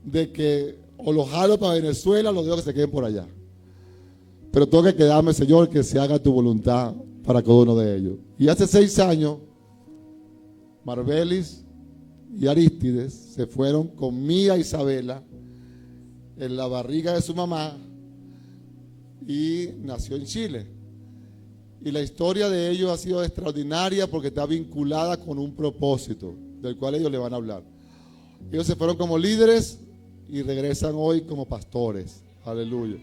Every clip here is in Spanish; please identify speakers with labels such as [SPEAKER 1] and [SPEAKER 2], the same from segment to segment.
[SPEAKER 1] de que o los jalo para Venezuela o los dejo que se queden por allá. Pero tengo que quedarme, Señor, que se haga tu voluntad para cada uno de ellos. Y hace 6 años, Marbelis y Arístides se fueron con Mía Isabela en la barriga de su mamá y nació en Chile. Y la historia de ellos ha sido extraordinaria porque está vinculada con un propósito del cual ellos le van a hablar. Ellos se fueron como líderes y regresan hoy como pastores. Aleluya.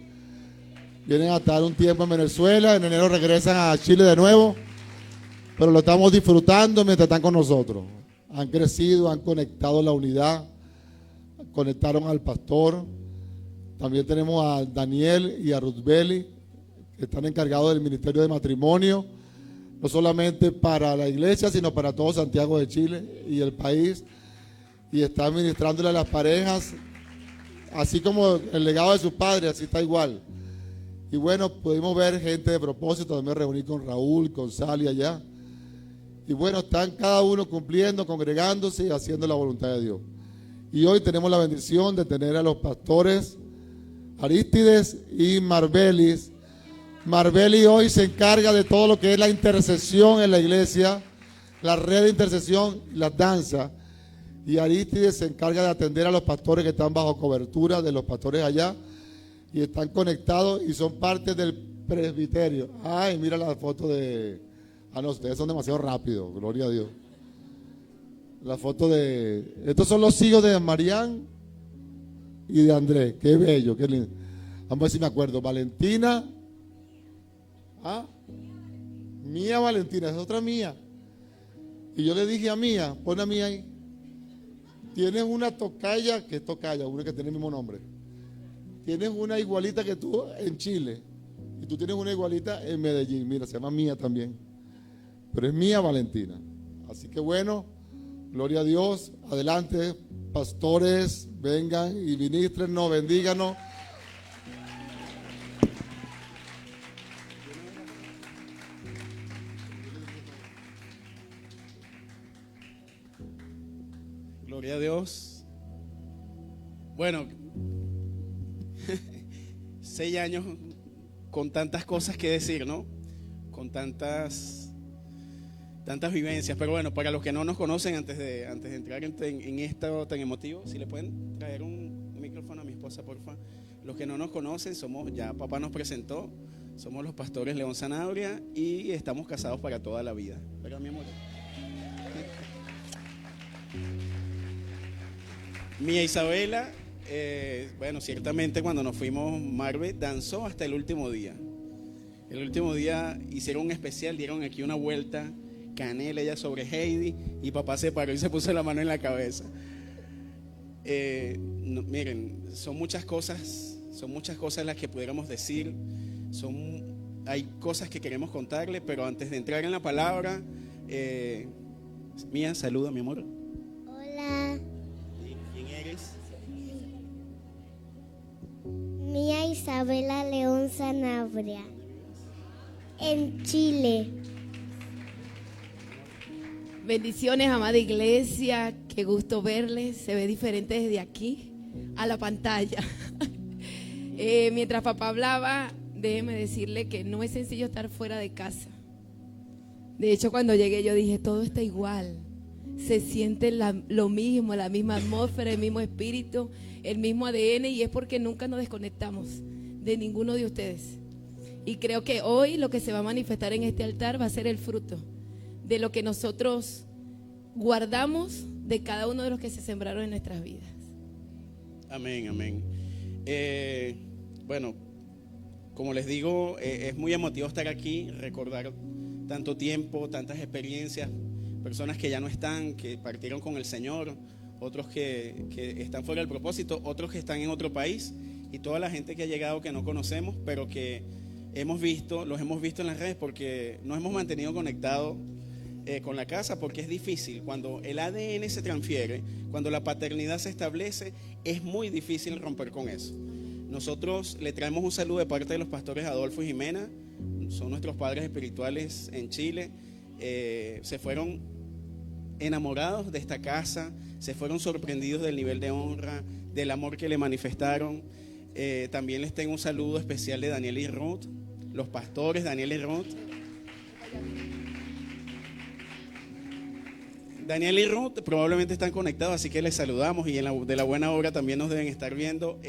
[SPEAKER 1] Vienen a estar un tiempo en Venezuela, en enero regresan a Chile de nuevo, pero lo estamos disfrutando mientras están con nosotros. Han crecido, han conectado la unidad, conectaron al pastor. También tenemos a Daniel y a Ruthbeli, que están encargados del ministerio de matrimonio, no solamente para la iglesia, sino para todo Santiago de Chile y el país, y están ministrándole a las parejas, así como el legado de sus padres, así está igual. Y bueno, pudimos ver gente de propósito, también me reuní con Raúl, con Sally allá, y bueno, están cada uno cumpliendo, congregándose y haciendo la voluntad de Dios. Y hoy tenemos la bendición de tener a los pastores Arístides y Marbelis. Marbelis hoy se encarga de todo lo que es la intercesión en la iglesia, la red de intercesión, las danzas. Y Arístides se encarga de atender a los pastores que están bajo cobertura de los pastores allá y están conectados y son parte del presbiterio. Ay, mira la foto de... Ah, no, ustedes son demasiado rápidos, gloria a Dios. La foto de... Estos son los hijos de Marián y de Andrés. Qué bello, qué lindo. Vamos a ver si me acuerdo. Valentina. ¿Ah? Mía Valentina, es otra Mía. Y yo le dije a Mía, pon a Mía ahí. Tienes una tocaya, que es tocaya, una que tiene el mismo nombre. Tienes una igualita que tú en Chile. Y tú tienes una igualita en Medellín. Mira, se llama Mía también. Pero es Mía Valentina. Así que bueno, gloria a Dios. Adelante, pastores, vengan y ministrennos, bendíganos.
[SPEAKER 2] Gloria a Dios. Bueno, 6 años con tantas cosas que decir, ¿no? Con tantas vivencias. Pero bueno, para los que no nos conocen, antes de entrar en esto tan emotivo, si le pueden traer un micrófono a mi esposa, porfa. Los que no nos conocen, ya papá nos presentó, somos los pastores León Sanabria y estamos casados para toda la vida. ¿Verdad, mi amor? Mía Isabela, bueno, ciertamente cuando nos fuimos, Marve danzó hasta el último día. El último día hicieron un especial, dieron aquí una vuelta, Canela, ella sobre Heidi, y papá se paró y se puso la mano en la cabeza. Miren, son muchas cosas las que pudiéramos decir, hay cosas que queremos contarle, pero antes de entrar en la palabra, Mía, saluda, mi amor.
[SPEAKER 3] Hola,
[SPEAKER 2] ¿Quién eres?
[SPEAKER 3] Mía Isabela León Sanabria, en Chile.
[SPEAKER 4] Bendiciones, amada iglesia, qué gusto verles, se ve diferente desde aquí a la pantalla. Mientras papá hablaba, déjeme decirle que no es sencillo estar fuera de casa. De hecho, cuando llegué yo dije, todo está igual, se siente lo mismo, la misma atmósfera, el mismo espíritu, el mismo ADN, y es porque nunca nos desconectamos de ninguno de ustedes. Y creo que hoy lo que se va a manifestar en este altar va a ser el fruto de lo que nosotros guardamos de cada uno de los que se sembraron en nuestras vidas.
[SPEAKER 2] Amén, amén. Bueno, como les digo, es muy emotivo estar aquí, recordar tanto tiempo, tantas experiencias, personas que ya no están, que partieron con el Señor, otros que están fuera del propósito, otros que están en otro país, y toda la gente que ha llegado que no conocemos, pero que los hemos visto en las redes porque nos hemos mantenido conectados con la casa, porque es difícil. Cuando el ADN se transfiere, cuando la paternidad se establece, es muy difícil romper con eso. Nosotros le traemos un saludo de parte de los pastores Adolfo y Jimena, son nuestros padres espirituales en Chile. Se fueron enamorados de esta casa, se fueron sorprendidos del nivel de honra, del amor que le manifestaron. También les tengo un saludo especial de Daniel y Ruth, los pastores Daniel y Ruth. Daniel y Ruth probablemente están conectados, así que les saludamos, y de la buena obra también nos deben estar viendo.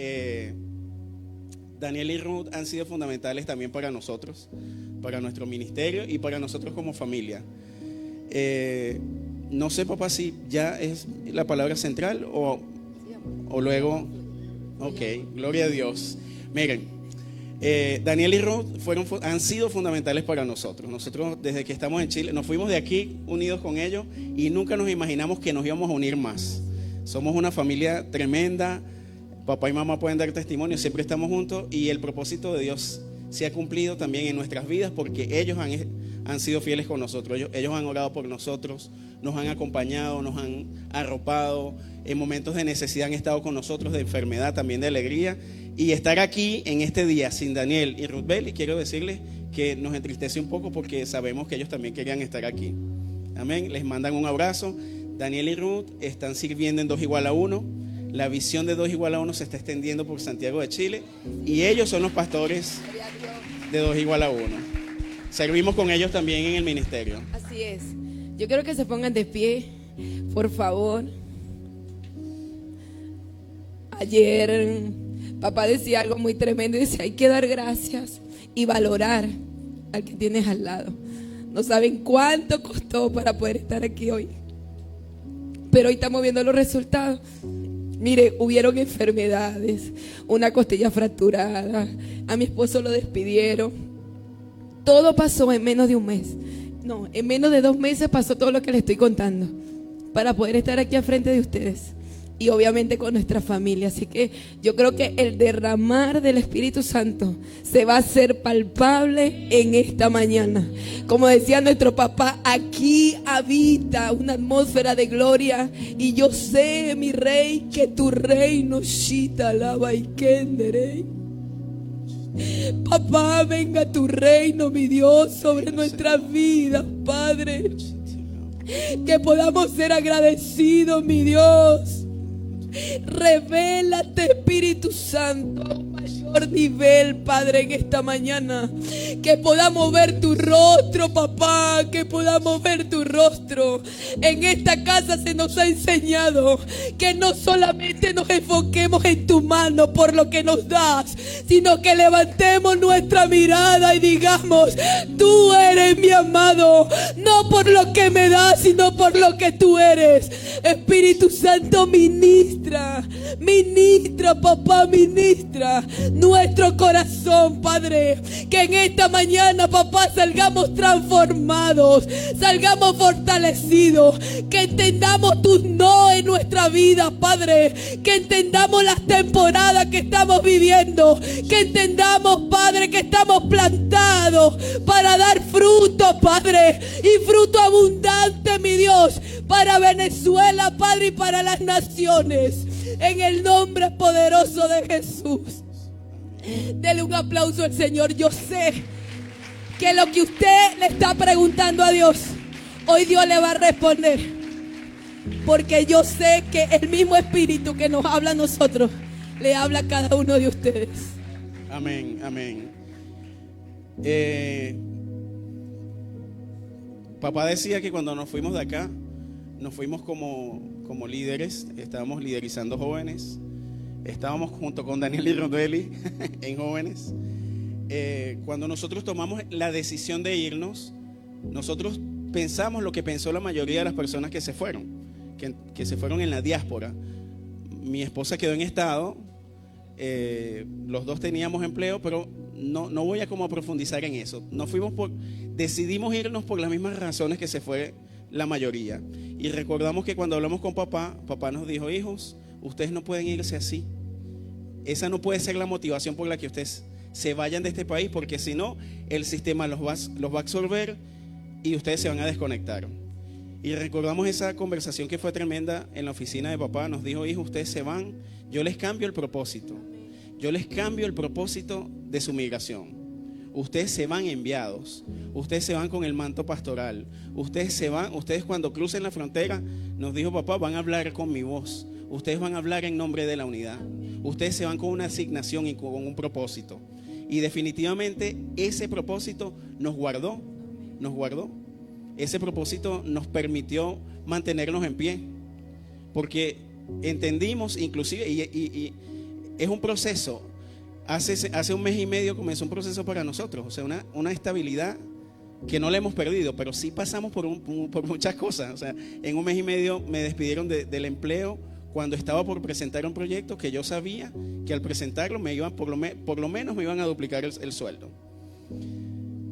[SPEAKER 2] Daniel y Ruth han sido fundamentales también para nosotros, para nuestro ministerio y para nosotros como familia. No sé, papá, si ya es la palabra central o luego. Ok, gloria a Dios. Miren, Daniel y Ruth han sido fundamentales para nosotros. Nosotros desde que estamos en Chile, nos fuimos de aquí unidos con ellos y nunca nos imaginamos que nos íbamos a unir más. Somos una familia tremenda. Papá y mamá pueden dar testimonio, siempre estamos juntos, y el propósito de Dios se ha cumplido también en nuestras vidas, porque ellos han sido fieles con nosotros. Ellos han orado por nosotros, nos han acompañado, nos han arropado. En momentos de necesidad han estado con nosotros, de enfermedad, también de alegría. Y estar aquí en este día sin Daniel y Ruthbel, y quiero decirles que nos entristece un poco porque sabemos que ellos también querían estar aquí. Amén. Les mandan un abrazo. Daniel y Ruth están sirviendo en 2 igual a 1. La visión de 2 igual a 1 se está extendiendo por Santiago de Chile, y ellos son los pastores de 2 igual a 1. Servimos con ellos también en el ministerio.
[SPEAKER 4] Así es. Yo quiero que se pongan de pie, por favor. Ayer papá decía algo muy tremendo, y decía: hay que dar gracias y valorar al que tienes al lado. No saben cuánto costó para poder estar aquí hoy, pero hoy estamos viendo los resultados. Mire, hubieron enfermedades, una costilla fracturada, a mi esposo lo despidieron. Todo pasó en menos de un mes. No, en menos de 2 meses pasó todo lo que les estoy contando, para poder estar aquí al frente de ustedes. Y obviamente con nuestra familia. Así que yo creo que el derramar del Espíritu Santo se va a hacer palpable en esta mañana. Como decía nuestro papá, aquí habita una atmósfera de gloria. Y yo sé, mi rey, que tu reino shita alaba y kenderei. Papá, venga tu reino, mi Dios, sobre nuestras vidas, Padre. Que podamos ser agradecidos, mi Dios. Revélate, Espíritu Santo, a un mayor nivel, Padre, en esta mañana. Que podamos ver tu rostro, papá, que podamos ver tu rostro. En esta casa se nos ha enseñado que no solamente nos enfoquemos en tu mano por lo que nos das, sino que levantemos nuestra mirada y digamos: tú eres mi amado, no por lo que me das, sino por lo que tú eres. Espíritu Santo, ministra, papá, ministra nuestro corazón, Padre. Que en esta mañana, papá, salgamos transformados, salgamos fortalecidos. Que entendamos tus no en nuestra vida, Padre. Que entendamos las temporadas que estamos viviendo. Que entendamos, Padre, que estamos plantados para dar fruto, Padre, y fruto abundante, mi Dios, para Venezuela, Padre, y para las naciones. En el nombre poderoso de Jesús. Dele un aplauso al Señor. Yo sé que lo que usted le está preguntando a Dios, hoy Dios le va a responder. Porque yo sé que el mismo Espíritu que nos habla a nosotros, le habla a cada uno de ustedes.
[SPEAKER 2] Amén, amén. Papá decía que cuando nos fuimos de acá, nos fuimos como líderes. Estábamos liderizando jóvenes. Estábamos junto con Daniel y Rodeli en jóvenes. Cuando nosotros tomamos la decisión de irnos, nosotros pensamos lo que pensó la mayoría de las personas que se fueron, que se fueron en la diáspora. Mi esposa quedó en estado, los dos teníamos empleo, pero no voy a como a profundizar en eso. Decidimos irnos por las mismas razones que se fue la mayoría. Y recordamos que cuando hablamos con papá nos dijo: hijos, ustedes no pueden irse así. Esa no puede ser la motivación por la que ustedes se vayan de este país, porque si no, el sistema los va a absorber y ustedes se van a desconectar. Y recordamos esa conversación que fue tremenda en la oficina de papá. Nos dijo: hijos, ustedes se van, yo les cambio el propósito. Yo les cambio el propósito de su migración. Ustedes se van enviados, ustedes se van con el manto pastoral, ustedes cuando crucen la frontera, nos dijo papá, van a hablar con mi voz, ustedes van a hablar en nombre de la unidad, ustedes se van con una asignación y con un propósito. Y definitivamente ese propósito nos guardó, ese propósito nos permitió mantenernos en pie, porque entendimos inclusive, y es un proceso. Hace un mes y medio comenzó un proceso para nosotros, o sea, una estabilidad que no la hemos perdido, pero sí pasamos por muchas cosas. O sea, en un mes y medio me despidieron del empleo cuando estaba por presentar un proyecto que yo sabía que al presentarlo por lo menos me iban a duplicar el sueldo.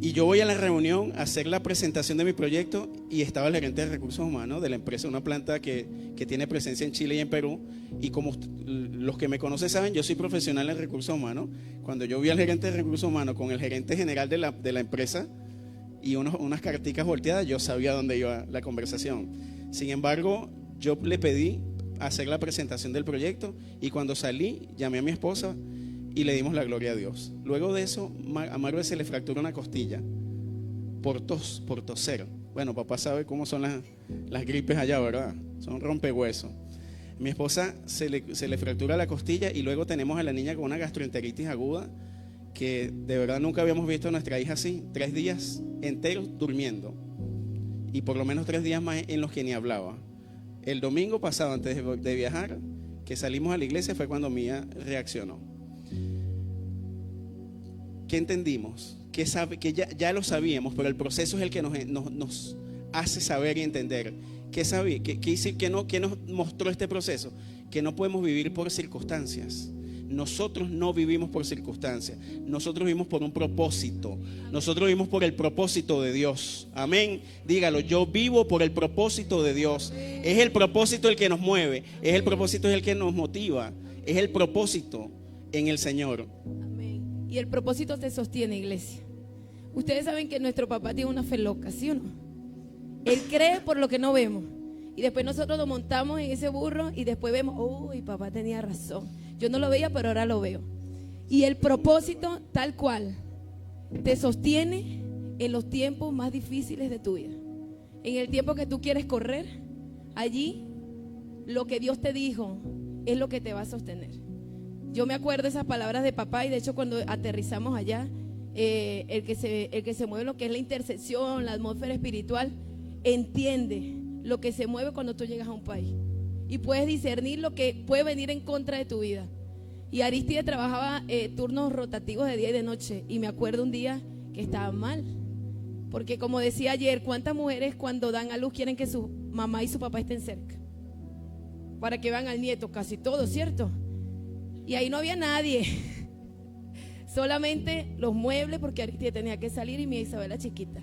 [SPEAKER 2] Y yo voy a la reunión a hacer la presentación de mi proyecto y estaba el gerente de recursos humanos de la empresa, una planta que tiene presencia en Chile y en Perú. Y como los que me conocen saben, yo soy profesional en recursos humanos. Cuando yo vi al gerente de recursos humanos con el gerente general de la empresa y unas carticas volteadas, yo sabía dónde iba la conversación. Sin embargo, yo le pedí hacer la presentación del proyecto y cuando salí, llamé a mi esposa y le dimos la gloria a Dios. Luego de eso, a Marvel se le fracturó una costilla por toser. Bueno, papá sabe cómo son las gripes allá, ¿verdad? Son rompehuesos. Mi esposa se le fractura la costilla y luego tenemos a la niña con una gastroenteritis aguda que de verdad nunca habíamos visto a nuestra hija así. 3 días enteros durmiendo y por lo menos 3 días más en los que ni hablaba. El domingo pasado, antes de viajar, que salimos a la iglesia, fue cuando Mía reaccionó. ¿Qué entendimos? Que ya lo sabíamos, pero el proceso es el que nos hace saber y entender. ¿Qué nos mostró este proceso? Que no podemos vivir por circunstancias. Nosotros no vivimos por circunstancias. Nosotros vivimos por un propósito. Nosotros vivimos por el propósito de Dios. Amén. Dígalo, yo vivo por el propósito de Dios. Es el propósito el que nos mueve. Es el propósito el que nos motiva. Es el propósito en el Señor.
[SPEAKER 4] Amén. Y el propósito te sostiene, iglesia. Ustedes saben que nuestro papá tiene una fe loca, ¿sí o no? Él cree por lo que no vemos. Y después nosotros nos montamos en ese burro y después vemos, uy, papá tenía razón. Yo no lo veía, pero ahora lo veo. Y el propósito tal cual te sostiene en los tiempos más difíciles de tu vida. En el tiempo que tú quieres correr, allí lo que Dios te dijo es lo que te va a sostener. Yo me acuerdo de esas palabras de papá y de hecho cuando aterrizamos allá, el que se mueve lo que es la intercesión, la atmósfera espiritual, entiende lo que se mueve cuando tú llegas a un país y puedes discernir lo que puede venir en contra de tu vida. Y Aristide trabajaba turnos rotativos de día y de noche y me acuerdo un día que estaba mal, porque como decía ayer, ¿cuántas mujeres cuando dan a luz quieren que su mamá y su papá estén cerca para que vean al nieto? Casi todos, ¿cierto? Y ahí no había nadie, solamente los muebles, porque Aristide tenía que salir y mi Isabela chiquita.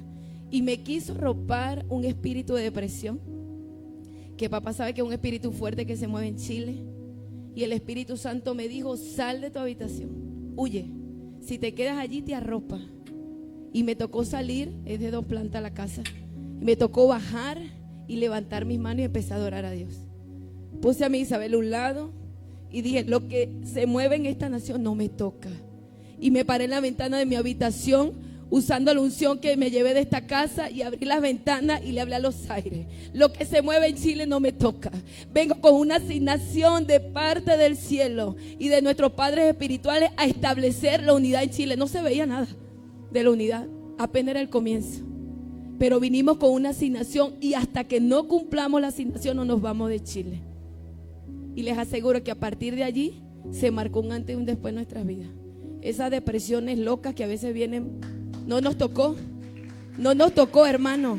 [SPEAKER 4] Y me quiso ropar un espíritu de depresión, que papá sabe que es un espíritu fuerte que se mueve en Chile. Y el Espíritu Santo me dijo, sal de tu habitación, huye, si te quedas allí te arropa. Y me tocó salir, es de 2 plantas la casa, y me tocó bajar y levantar mis manos y empezar a adorar a Dios. Puse a mi Isabel a un lado y dije, lo que se mueve en esta nación no me toca. Y me paré en la ventana de mi habitación usando la unción que me llevé de esta casa y abrí las ventanas y le hablé a los aires. Lo que se mueve en Chile no me toca. Vengo con una asignación de parte del cielo y de nuestros padres espirituales a establecer la unidad en Chile. No se veía nada de la unidad, apenas era el comienzo, pero vinimos con una asignación y hasta que no cumplamos la asignación no nos vamos de Chile. Y les aseguro que a partir de allí se marcó un antes y un después en nuestras vidas. Esas depresiones locas que a veces vienen, no nos tocó, hermano.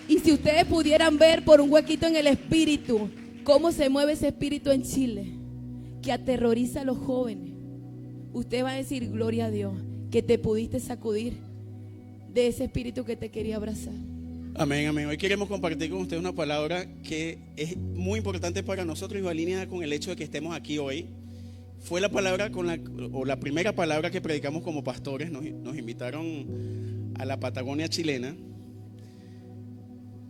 [SPEAKER 4] Y si ustedes pudieran ver por un huequito en el espíritu cómo se mueve ese espíritu en Chile, que aterroriza a los jóvenes, usted va a decir, gloria a Dios, que te pudiste sacudir de ese espíritu que te quería abrazar.
[SPEAKER 2] Amén, amén. Hoy queremos compartir con ustedes una palabra que es muy importante para nosotros y va alineada con el hecho de que estemos aquí hoy. Fue la palabra la primera palabra que predicamos como pastores. Nos invitaron a la Patagonia chilena.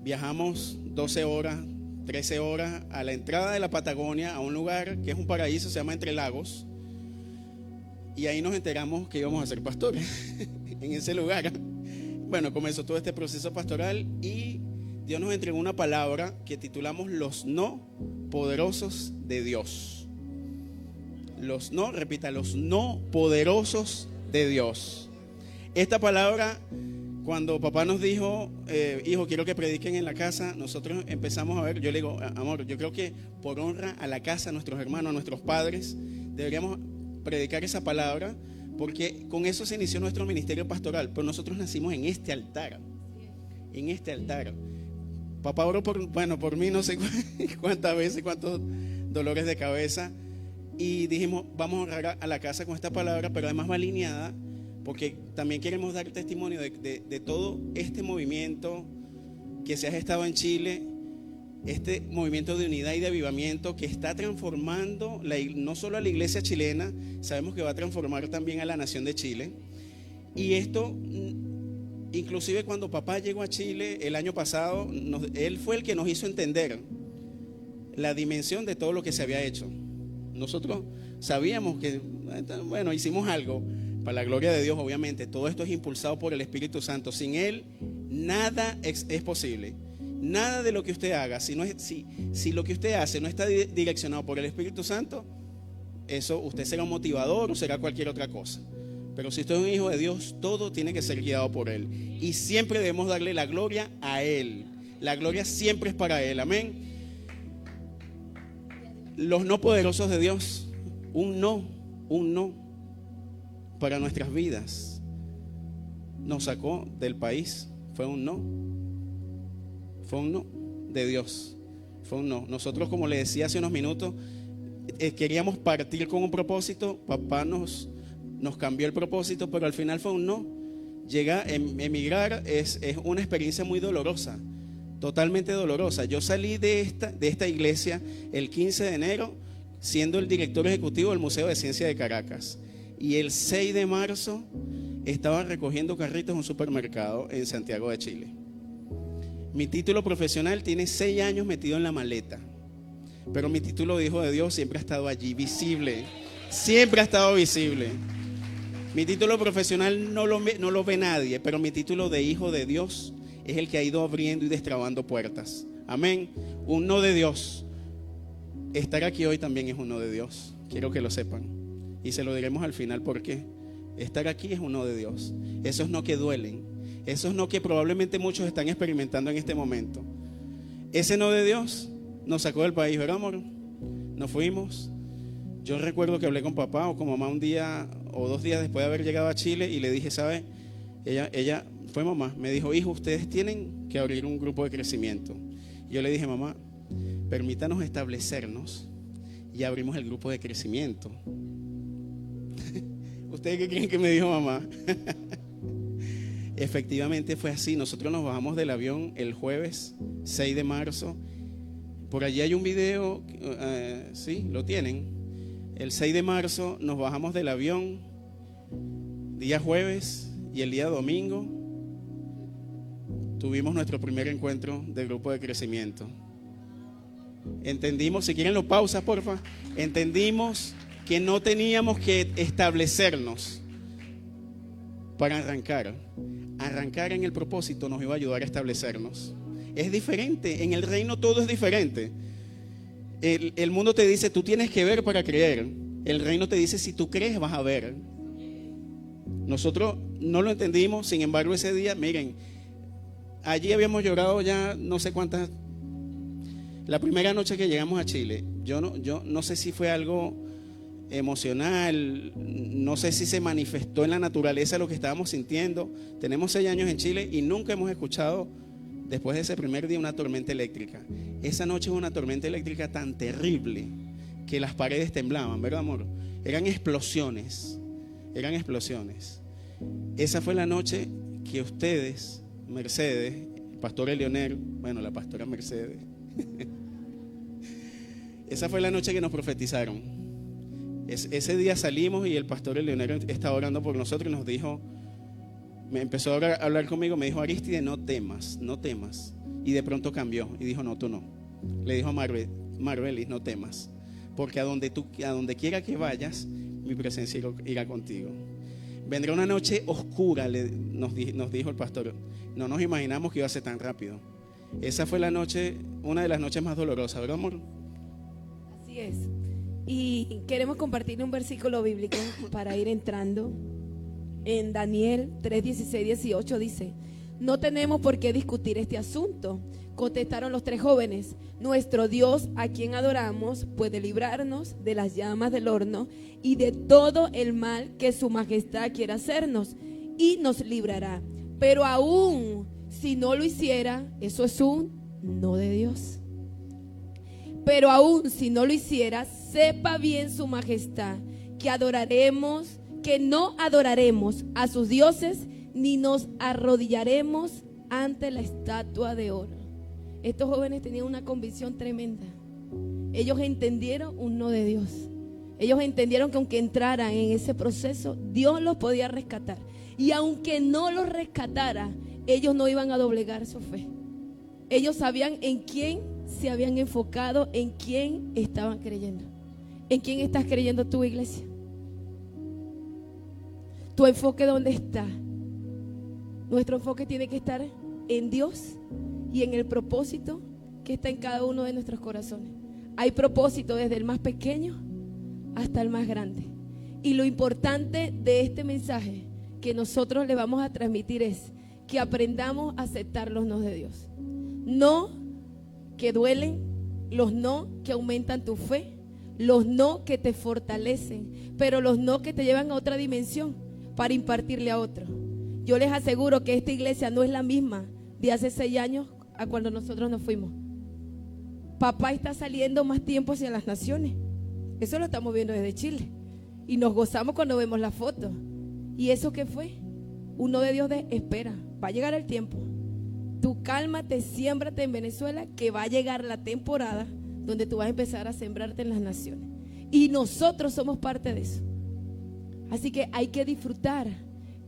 [SPEAKER 2] Viajamos 12 horas, 13 horas a la entrada de la Patagonia, a un lugar que es un paraíso, se llama Entre Lagos. Y ahí nos enteramos que íbamos a ser pastores en ese lugar. Bueno, comenzó todo este proceso pastoral y Dios nos entregó una palabra que titulamos los no poderosos de Dios. Los no poderosos de Dios. Esta palabra, cuando papá nos dijo, hijo, quiero que prediquen en la casa, nosotros empezamos a ver, yo le digo, amor, yo creo que por honra a la casa, a nuestros hermanos, a nuestros padres, deberíamos predicar esa palabra, porque con eso se inició nuestro ministerio pastoral. Pero nosotros nacimos en este altar. En este altar. Papá oró por mí no sé cuántas veces, cuántos dolores de cabeza. Y dijimos, vamos a honrar a la casa con esta palabra, pero además va alineada, porque también queremos dar testimonio de todo este movimiento que se ha gestado en Chile. Este movimiento de unidad y de avivamiento que está transformando no solo a la iglesia chilena, sabemos que va a transformar también a la nación de Chile. Y esto, inclusive cuando papá llegó a Chile el año pasado, él fue el que nos hizo entender la dimensión de todo lo que se había hecho. Nosotros sabíamos que, bueno, hicimos algo para la gloria de Dios, obviamente. Todo esto es impulsado por el Espíritu Santo. Sin Él, nada es posible. Nada de lo que usted haga, si lo que usted hace no está direccionado por el Espíritu Santo, eso usted será un motivador o será cualquier otra cosa. Pero si usted es un hijo de Dios, todo tiene que ser guiado por Él. Y siempre debemos darle la gloria a Él. La gloria siempre es para Él, amén. Los no poderosos de Dios, un no para nuestras vidas. Nos sacó del país, fue un no de Dios, fue un no. Nosotros, como le decía hace unos minutos, queríamos partir con un propósito. Papá nos cambió el propósito, pero al final fue un no. Emigrar es una experiencia muy dolorosa, totalmente dolorosa. Yo salí de esta iglesia el 15 de enero siendo el director ejecutivo del Museo de Ciencia de Caracas, y el 6 de marzo estaba recogiendo carritos en un supermercado en Santiago de Chile. Mi título profesional tiene 6 años metido en la maleta, pero mi título de hijo de Dios siempre ha estado allí, visible, siempre ha estado visible. Mi título profesional no lo ve nadie, pero mi título de hijo de Dios es el que ha ido abriendo y destrabando puertas. Amén. Un no de Dios. Estar aquí hoy también es un no de Dios. Quiero que lo sepan. Y se lo diremos al final por qué. Estar aquí es un no de Dios. Esos no que duelen. Esos no que probablemente muchos están experimentando en este momento. Ese no de Dios nos sacó del país, ¿verdad, amor? Nos fuimos. Yo recuerdo que hablé con papá o con mamá un día o 2 días después de haber llegado a Chile y le dije, ¿sabe? Ella fue mamá, me dijo, hijo, ustedes tienen que abrir un grupo de crecimiento. Y yo le dije, mamá, permítanos establecernos y abrimos el grupo de crecimiento. ¿Ustedes qué creen que me dijo mamá? Efectivamente fue así. Nosotros nos bajamos del avión el jueves 6 de marzo. Por allí hay un video, sí, lo tienen. El 6 de marzo nos bajamos del avión, día jueves, y el día domingo tuvimos nuestro primer encuentro del grupo de crecimiento. Entendimos, si quieren lo pausa, porfa. Entendimos que no teníamos que establecernos para arrancar. Arrancar en el propósito nos iba a ayudar a establecernos. Es diferente, en el reino todo es diferente. El mundo te dice, tú tienes que ver para creer. El reino te dice, si tú crees vas a ver. Nosotros no lo entendimos, sin embargo ese día, miren, allí habíamos llorado ya no sé cuántas. La primera noche que llegamos a Chile, yo no sé si fue algo emocional, no sé si se manifestó en la naturaleza lo que estábamos sintiendo. Tenemos 6 años en Chile y nunca hemos escuchado después de ese primer día una tormenta eléctrica. Esa noche hubo una tormenta eléctrica tan terrible que las paredes temblaban, ¿verdad, amor? Eran explosiones. Esa fue la noche que ustedes, Mercedes, el pastor Eleonel, bueno, la pastora Mercedes, esa fue la noche que nos profetizaron. Ese día salimos y el pastor Eleonel estaba orando por nosotros y nos dijo, me empezó a hablar conmigo, me dijo, Aristide, no temas. Y de pronto cambió y dijo, no, tú no. Le dijo a Marbelis, no temas, porque a donde quiera que vayas, mi presencia irá contigo. Vendrá una noche oscura, nos dijo el pastor. No nos imaginamos que iba a ser tan rápido. Esa fue la noche, una de las noches más dolorosas, ¿verdad, amor?
[SPEAKER 4] Así es. Y queremos compartir un versículo bíblico para ir entrando. En Daniel 3, 16, 18 dice: no tenemos por qué discutir este asunto. Contestaron los tres jóvenes: nuestro Dios, a quien adoramos, puede librarnos de las llamas del horno y de todo el mal que su majestad quiera hacernos, y nos librará. Pero aún si no lo hiciera, eso es un no de Dios. Pero aún si no lo hiciera, sepa bien su majestad que no adoraremos a sus dioses, ni nos arrodillaremos ante la estatua de oro. Estos jóvenes tenían una convicción tremenda. Ellos entendieron un no de Dios. Ellos entendieron que aunque entraran en ese proceso, Dios los podía rescatar. Y aunque no los rescatara, ellos no iban a doblegar su fe. Ellos sabían en quién se habían enfocado, en quién estaban creyendo. ¿En quién estás creyendo tú, iglesia? ¿Tu enfoque dónde está? Nuestro enfoque tiene que estar en Dios y en el propósito que está en cada uno de nuestros corazones. Hay propósito desde el más pequeño hasta el más grande. Y lo importante de este mensaje que nosotros le vamos a transmitir es que aprendamos a aceptar los no de Dios. No que duelen, los no que aumentan tu fe, los no que te fortalecen, pero los no que te llevan a otra dimensión para impartirle a otro. Yo les aseguro que esta iglesia no es la misma de hace 6 años a cuando nosotros nos fuimos. Papá está saliendo más tiempo hacia las naciones. Eso lo estamos viendo desde Chile. Y nos gozamos cuando vemos la foto. ¿Y eso qué fue? Uno de Dios de espera. Va a llegar el tiempo. Tú cálmate, siémbrate en Venezuela, que va a llegar la temporada donde tú vas a empezar a sembrarte en las naciones. Y nosotros somos parte de eso. Así que hay que disfrutar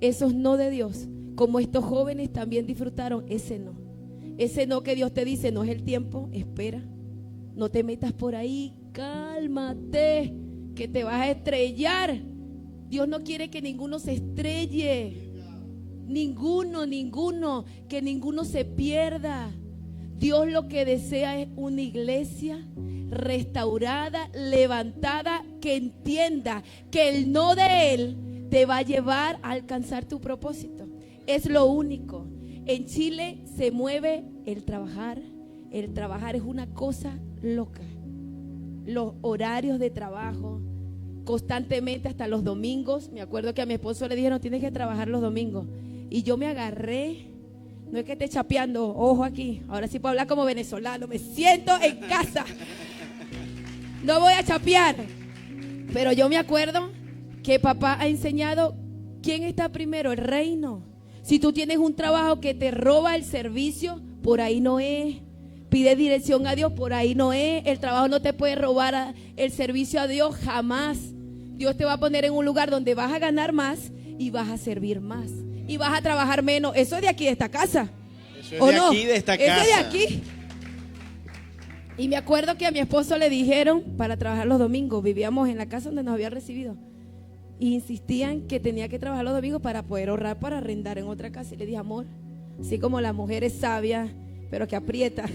[SPEAKER 4] esos no de Dios, como estos jóvenes también disfrutaron ese no. Ese no que Dios te dice: no es el tiempo, espera. No te metas por ahí, cálmate, que te vas a estrellar. Dios no quiere que ninguno se estrelle. Ninguno, que ninguno se pierda. Dios lo que desea es una iglesia restaurada, levantada, que entienda que el no de Él te va a llevar a alcanzar tu propósito. Es lo único. En Chile se mueve el trabajar. El trabajar es una cosa loca. Los horarios de trabajo, constantemente hasta los domingos. Me acuerdo que a mi esposo le dijeron: tienes que trabajar los domingos. Y yo me agarré, no es que esté chapeando, ojo aquí, ahora sí puedo hablar como venezolano, me siento en casa. No voy a chapear. Pero yo me acuerdo que papá ha enseñado quién está primero, el reino. Si tú tienes un trabajo que te roba el servicio, por ahí no es. Pide dirección a Dios, por ahí no es. El trabajo no te puede robar el servicio a Dios, jamás. Dios te va a poner en un lugar donde vas a ganar más y vas a servir más. Y vas a trabajar menos. Eso es de aquí, de esta casa.
[SPEAKER 2] Eso es de aquí, de esta casa.
[SPEAKER 4] Eso es de aquí. Y me acuerdo que a mi esposo le dijeron para trabajar los domingos. Vivíamos en la casa donde nos había recibido. Y insistían que tenía que trabajar los domingos para poder ahorrar para arrendar en otra casa. Y le dije: amor, así como la mujer es sabia, pero que aprieta.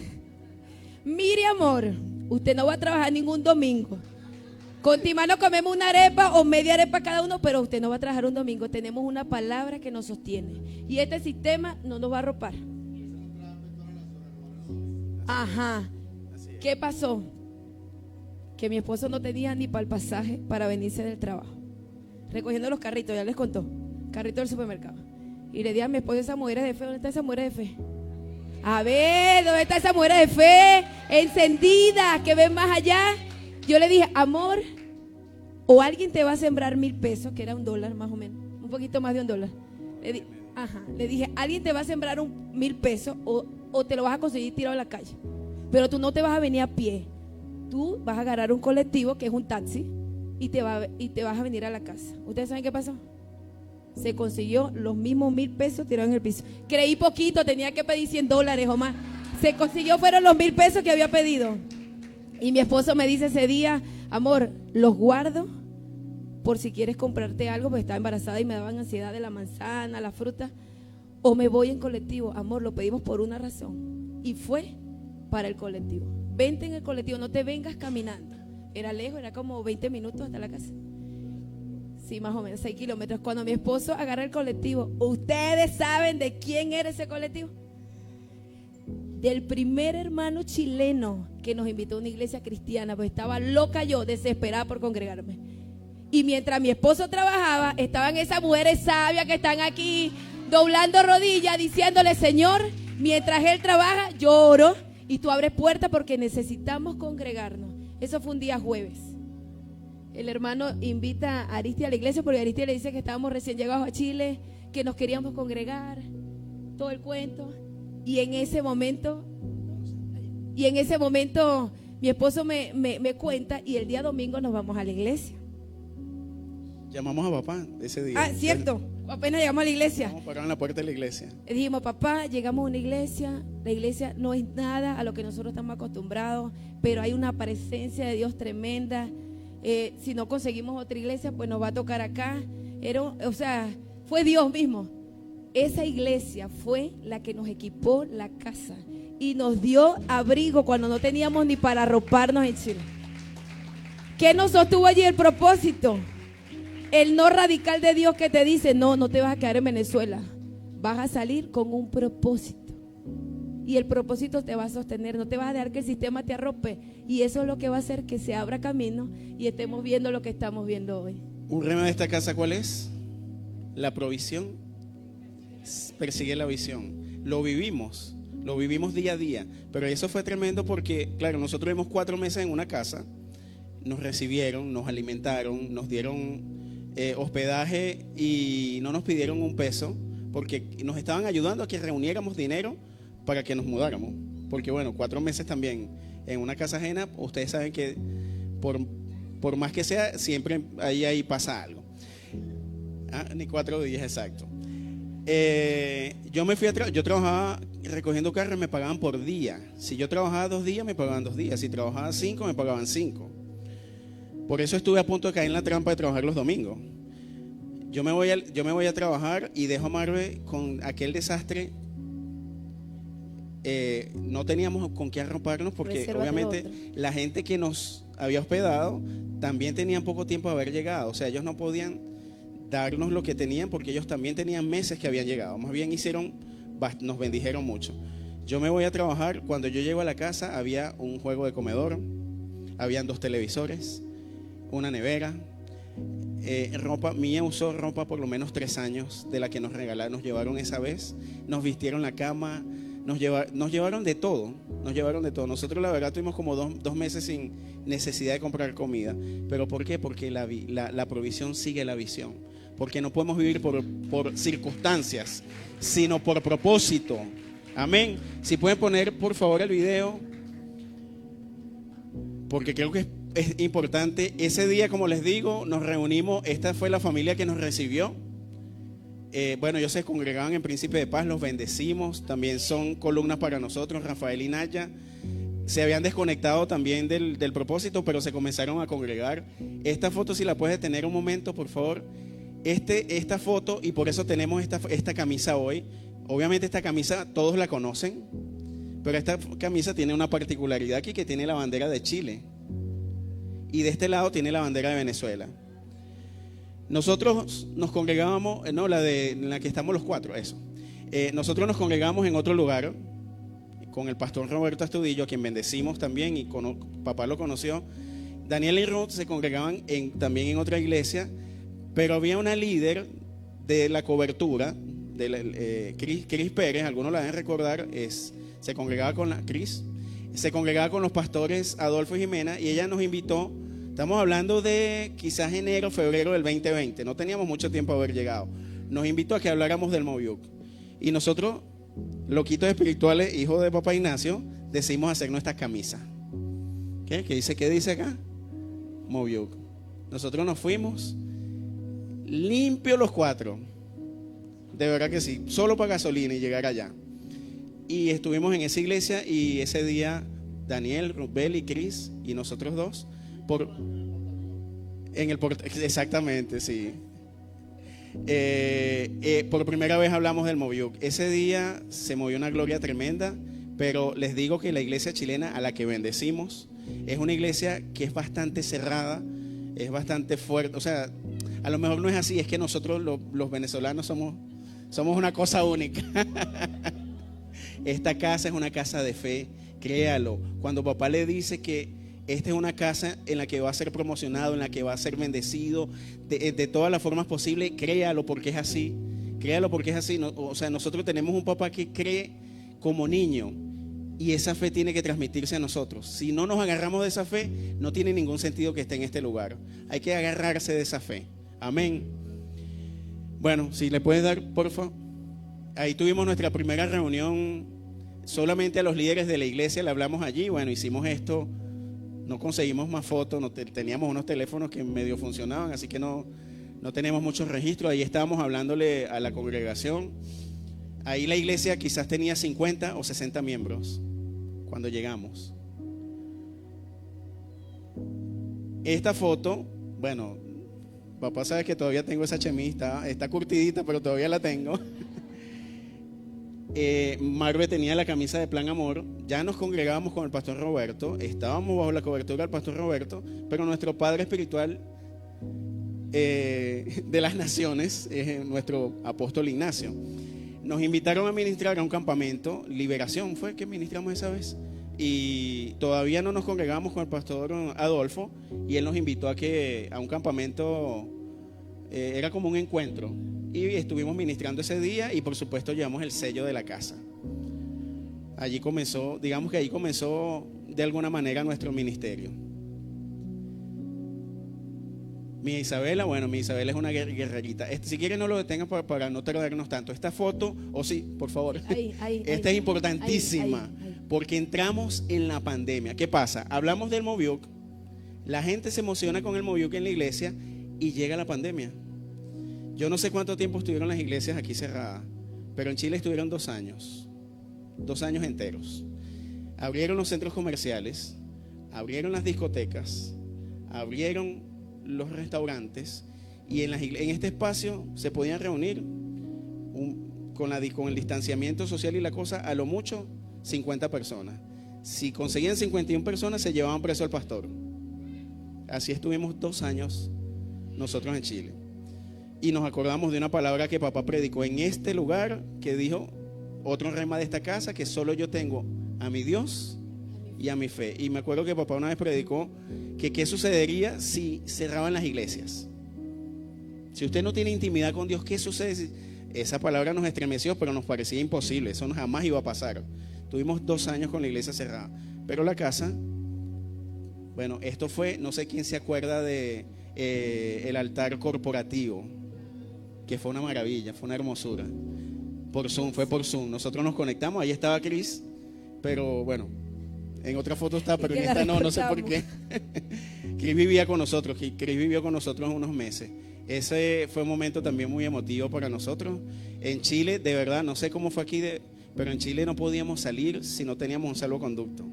[SPEAKER 4] Mire, amor, usted no va a trabajar ningún domingo. Con Timano comemos una arepa o media arepa cada uno, pero usted no va a trabajar un domingo. Tenemos una palabra que nos sostiene. Y este sistema no nos va a arropar. Ajá. ¿Qué pasó? Que mi esposo no tenía ni para el pasaje para venirse del trabajo. Recogiendo los carritos, ya les contó. Carrito del supermercado. Y le dije a mi esposo: esa mujer es de fe. ¿Dónde está esa mujer de fe? A ver, ¿dónde está esa mujer de fe? Encendida, que ven más allá. Yo le dije: amor, o alguien te va a sembrar 1,000 pesos, que era $1 más o menos, un poquito más de $1. Le dije: alguien te va a sembrar 1,000 pesos o te lo vas a conseguir tirado en la calle. Pero tú no te vas a venir a pie. Tú vas a agarrar un colectivo, que es un taxi, y te vas a venir a la casa. ¿Ustedes saben qué pasó? Se consiguió los mismos 1,000 pesos tirados en el piso. Creí poquito, tenía que pedir $100 o más. Se consiguió, fueron los 1,000 pesos que había pedido. Y mi esposo me dice ese día: amor, los guardo por si quieres comprarte algo, pues estaba embarazada y me daban ansiedad de la manzana, la fruta, o me voy en colectivo. Amor, lo pedimos por una razón y fue para el colectivo. Vente en el colectivo, no te vengas caminando. Era lejos, era como 20 minutos hasta la casa. Sí, más o menos 6 kilómetros. Cuando mi esposo agarra el colectivo, ¿ustedes saben de quién era ese colectivo? Del primer hermano chileno que nos invitó a una iglesia cristiana, pues estaba loca yo, desesperada por congregarme. Y mientras mi esposo trabajaba, estaban esas mujeres sabias que están aquí, doblando rodillas, diciéndole: Señor, mientras Él trabaja, yo oro y tú abres puertas porque necesitamos congregarnos. Eso fue un día jueves. El hermano invita a Aristia a la iglesia porque Aristia le dice que estábamos recién llegados a Chile, que nos queríamos congregar, todo el cuento. Y en ese momento mi esposo me cuenta, y el día domingo nos vamos a la iglesia.
[SPEAKER 2] Llamamos a papá ese día.
[SPEAKER 4] Ah, cierto, apenas llegamos a la iglesia.
[SPEAKER 2] Nos pararon en la puerta de la iglesia.
[SPEAKER 4] Le dijimos: papá, llegamos a una iglesia, la iglesia no es nada a lo que nosotros estamos acostumbrados, pero hay una presencia de Dios tremenda. Si no conseguimos otra iglesia, pues nos va a tocar acá. Fue Dios mismo. Esa iglesia fue la que nos equipó la casa y nos dio abrigo cuando no teníamos ni para arroparnos en Chile. ¿Qué nos sostuvo allí? El propósito. El no radical de Dios que te dice: no te vas a quedar en Venezuela, vas a salir con un propósito. Y el propósito te va a sostener, no te vas a dejar que el sistema te arrope. Y eso es lo que va a hacer que se abra camino y estemos viendo lo que estamos viendo hoy.
[SPEAKER 2] ¿Un rema de esta casa cuál es? La provisión persigue la visión. Lo vivimos día a día. Pero eso fue tremendo porque, claro, nosotros vivimos 4 meses en una casa, nos recibieron, nos alimentaron, nos dieron hospedaje y no nos pidieron un peso porque nos estaban ayudando a que reuniéramos dinero para que nos mudáramos. Porque bueno, 4 meses también en una casa ajena, ustedes saben que por más que sea, siempre ahí pasa algo. Ni 4 días exacto. Yo trabajaba recogiendo carros y me pagaban por día. Si yo trabajaba 2 días, me pagaban 2 días. Si trabajaba 5, me pagaban 5. Por eso estuve a punto de caer en la trampa de trabajar los domingos. Yo me voy a trabajar y dejo a Marve con aquel desastre. No teníamos con qué arroparnos porque
[SPEAKER 4] Resérvate
[SPEAKER 2] obviamente
[SPEAKER 4] otra.
[SPEAKER 2] la gente que nos había hospedado también tenían poco tiempo de haber llegado. O sea, ellos no podían darnos lo que tenían porque ellos también tenían meses que habían llegado. Más bien nos bendijeron mucho. Yo me voy a trabajar. Cuando yo llego a la casa había un juego de comedor, habían 2 televisores, una nevera, ropa. Mía usó ropa por lo menos 3 años de la que nos regalaron, nos llevaron esa vez, nos vistieron la cama, nos llevaron de todo, Nosotros la verdad tuvimos como 2 meses sin necesidad de comprar comida. ¿Pero por qué? Porque la provisión sigue la visión. Porque no podemos vivir por circunstancias, sino por propósito. Amén. Si pueden poner por favor el video, porque creo que es importante. Ese día, como les digo, nos reunimos. Esta fue la familia que nos recibió. Ellos se congregaban en Príncipe de Paz, los bendecimos. También son columnas para nosotros, Rafael y Naya. Se habían desconectado también del propósito, pero se comenzaron a congregar. Esta foto, si la puedes detener un momento, por favor. Esta foto, y por eso tenemos esta camisa hoy. Obviamente esta camisa todos la conocen, pero esta camisa tiene una particularidad aquí, que tiene la bandera de Chile. Y de este lado tiene la bandera de Venezuela. Nosotros nos congregábamos, en la que estamos los 4, eso. Nosotros nos congregamos en otro lugar con el pastor Roberto Astudillo, a quien bendecimos también, y papá lo conoció. Daniel y Ruth se congregaban también en otra iglesia, pero había una líder de la cobertura, Cris Pérez, algunos la deben recordar, se congregaba con los pastores Adolfo y Jimena, y ella nos invitó. Estamos hablando de quizás enero, febrero del 2020. No teníamos mucho tiempo de haber llegado. Nos invitó a que habláramos del Moviuk. Y nosotros, loquitos espirituales, hijos de papá Ignacio, decidimos hacer nuestra camisa. ¿Qué dice acá? Moviuk. Nosotros nos fuimos limpios los 4. De verdad que sí. Solo para gasolina y llegar allá. Y estuvimos en esa iglesia, y ese día Daniel, Rubel y Cris y nosotros 2 Exactamente, sí. Por primera vez hablamos del Moviuc. Ese día se movió una gloria tremenda, pero les digo que la iglesia chilena a la que bendecimos es una iglesia que es bastante cerrada, es bastante fuerte. O sea, a lo mejor no es así, es que nosotros los venezolanos somos una cosa única. Esta casa es una casa de fe, créalo. Cuando papá le dice que esta es una casa en la que va a ser promocionado, en la que va a ser bendecido de todas las formas posibles, créalo porque es así. Créalo porque es así. O sea, nosotros tenemos un papá que cree como niño y esa fe tiene que transmitirse a nosotros. Si no nos agarramos de esa fe, no tiene ningún sentido que esté en este lugar. Hay que agarrarse de esa fe. Amén. Bueno, si le puedes dar, por favor. Ahí tuvimos nuestra primera reunión solamente a los líderes de la iglesia, le hablamos allí. Bueno, hicimos esto. No conseguimos más fotos, teníamos unos teléfonos que medio funcionaban, así que no tenemos muchos registros. Ahí estábamos hablándole a la congregación. Ahí la iglesia quizás tenía 50 o 60 miembros cuando llegamos. Esta foto, bueno, papá sabe que todavía tengo esa chemise, está curtidita, pero todavía la tengo. Marve tenía la camisa de Plan Amor. Ya nos congregábamos con el pastor Roberto, estábamos bajo la cobertura del pastor Roberto, pero nuestro padre espiritual de las naciones es nuestro apóstol Ignacio. Nos invitaron a ministrar a un campamento, Liberación fue que ministramos esa vez, y todavía no nos congregamos con el pastor Adolfo, y él nos invitó a un campamento, era como un encuentro. Y estuvimos ministrando ese día y por supuesto llevamos el sello de la casa. Allí comenzó, digamos que ahí comenzó de alguna manera nuestro ministerio. Mi Isabela es una guerrerita. Si quieren no lo detengan para no tardarnos tanto. Esta foto, sí, por favor. Esta es importantísima porque entramos en la pandemia. ¿Qué pasa? Hablamos del Moviuc, la gente se emociona con el Moviuc en la iglesia y llega la pandemia. Yo no sé cuánto tiempo estuvieron las iglesias aquí cerradas, pero en Chile estuvieron 2 años, 2 años enteros. Abrieron los centros comerciales, abrieron las discotecas, abrieron los restaurantes y en este espacio se podían reunir con el distanciamiento social y la cosa, a lo mucho 50 personas. Si conseguían 51 personas se llevaban preso al pastor. Así estuvimos 2 años nosotros en Chile. Y nos acordamos de una palabra que papá predicó en este lugar, que dijo, otro rema de esta casa, que solo yo tengo a mi Dios y a mi fe. Y me acuerdo que papá una vez predicó que qué sucedería si cerraban las iglesias. Si usted no tiene intimidad con Dios, ¿qué sucede? Esa palabra nos estremeció, pero nos parecía imposible. Eso jamás iba a pasar. Tuvimos 2 años con la iglesia cerrada. Pero la casa, bueno, esto fue, no sé quién se acuerda de el altar corporativo, que fue una maravilla, fue una hermosura. Fue por Zoom. Nosotros nos conectamos, ahí estaba Cris, pero bueno, en otra foto está, pero en esta no sé por qué. Cris vivía con nosotros, Cris vivió con nosotros unos meses. Ese fue un momento también muy emotivo para nosotros. En Chile, de verdad, no sé cómo fue aquí, pero en Chile no podíamos salir si no teníamos un salvoconducto.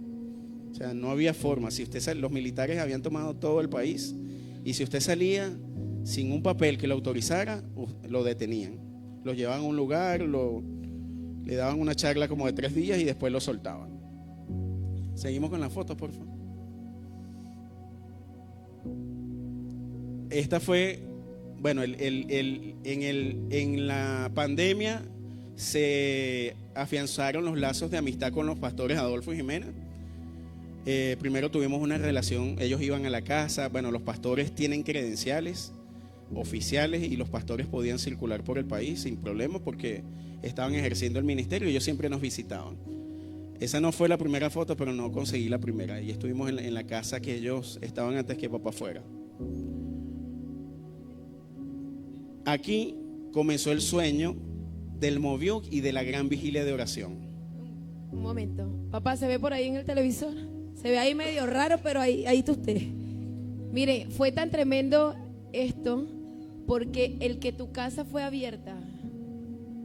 [SPEAKER 2] O sea, no había forma. Los militares habían tomado todo el país y si usted salía sin un papel que lo autorizara, lo detenían. Lo llevaban a un lugar, le daban una charla como de 3 días y después lo soltaban. Seguimos con las fotos, por favor. Esta fue, bueno, en la pandemia se afianzaron los lazos de amistad con los pastores Adolfo y Jimena. Primero tuvimos una relación, ellos iban a la casa, bueno, los pastores tienen credenciales oficiales y los pastores podían circular por el país sin problema porque estaban ejerciendo el ministerio y ellos siempre nos visitaban. Esa no fue la primera foto, pero no conseguí la primera y estuvimos en la casa que ellos estaban antes que papá fuera. Aquí comenzó el sueño del Moviuc y de la gran vigilia de oración.
[SPEAKER 4] Un momento, papá, ¿se ve por ahí en el televisor? Se ve ahí medio raro, pero ahí está usted. Mire, fue tan tremendo esto porque el que tu casa fue abierta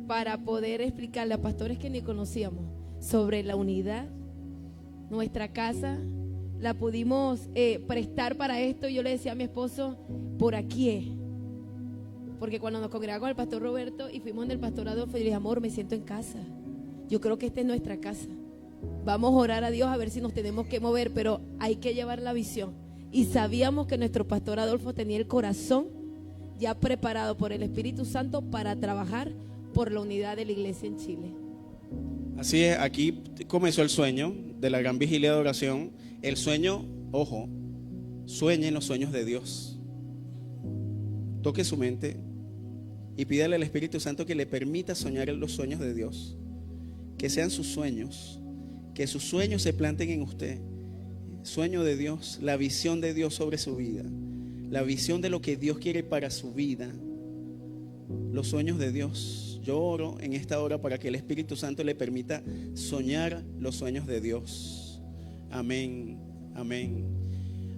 [SPEAKER 4] para poder explicarle a pastores que ni conocíamos sobre la unidad, nuestra casa la pudimos prestar para esto. Y yo le decía a mi esposo, por aquí es. Porque cuando nos congregamos con el pastor Roberto y fuimos del pastor Adolfo, yo le dije, amor, me siento en casa. Yo creo que esta es nuestra casa. Vamos a orar a Dios a ver si nos tenemos que mover, pero hay que llevar la visión. Y sabíamos que nuestro pastor Adolfo tenía el corazón ya preparado por el Espíritu Santo para trabajar por la unidad de la iglesia en Chile.
[SPEAKER 2] Así es, aquí comenzó el sueño de la gran vigilia de oración. El sueño, ojo, sueñen los sueños de Dios. Toque su mente y pídale al Espíritu Santo que le permita soñar en los sueños de Dios. Que sean sus sueños, que sus sueños se planten en usted. Sueño de Dios, la visión de Dios sobre su vida, la visión de lo que Dios quiere para su vida. Los sueños de Dios. Yo oro en esta hora para que el Espíritu Santo le permita soñar los sueños de Dios. Amén, amén.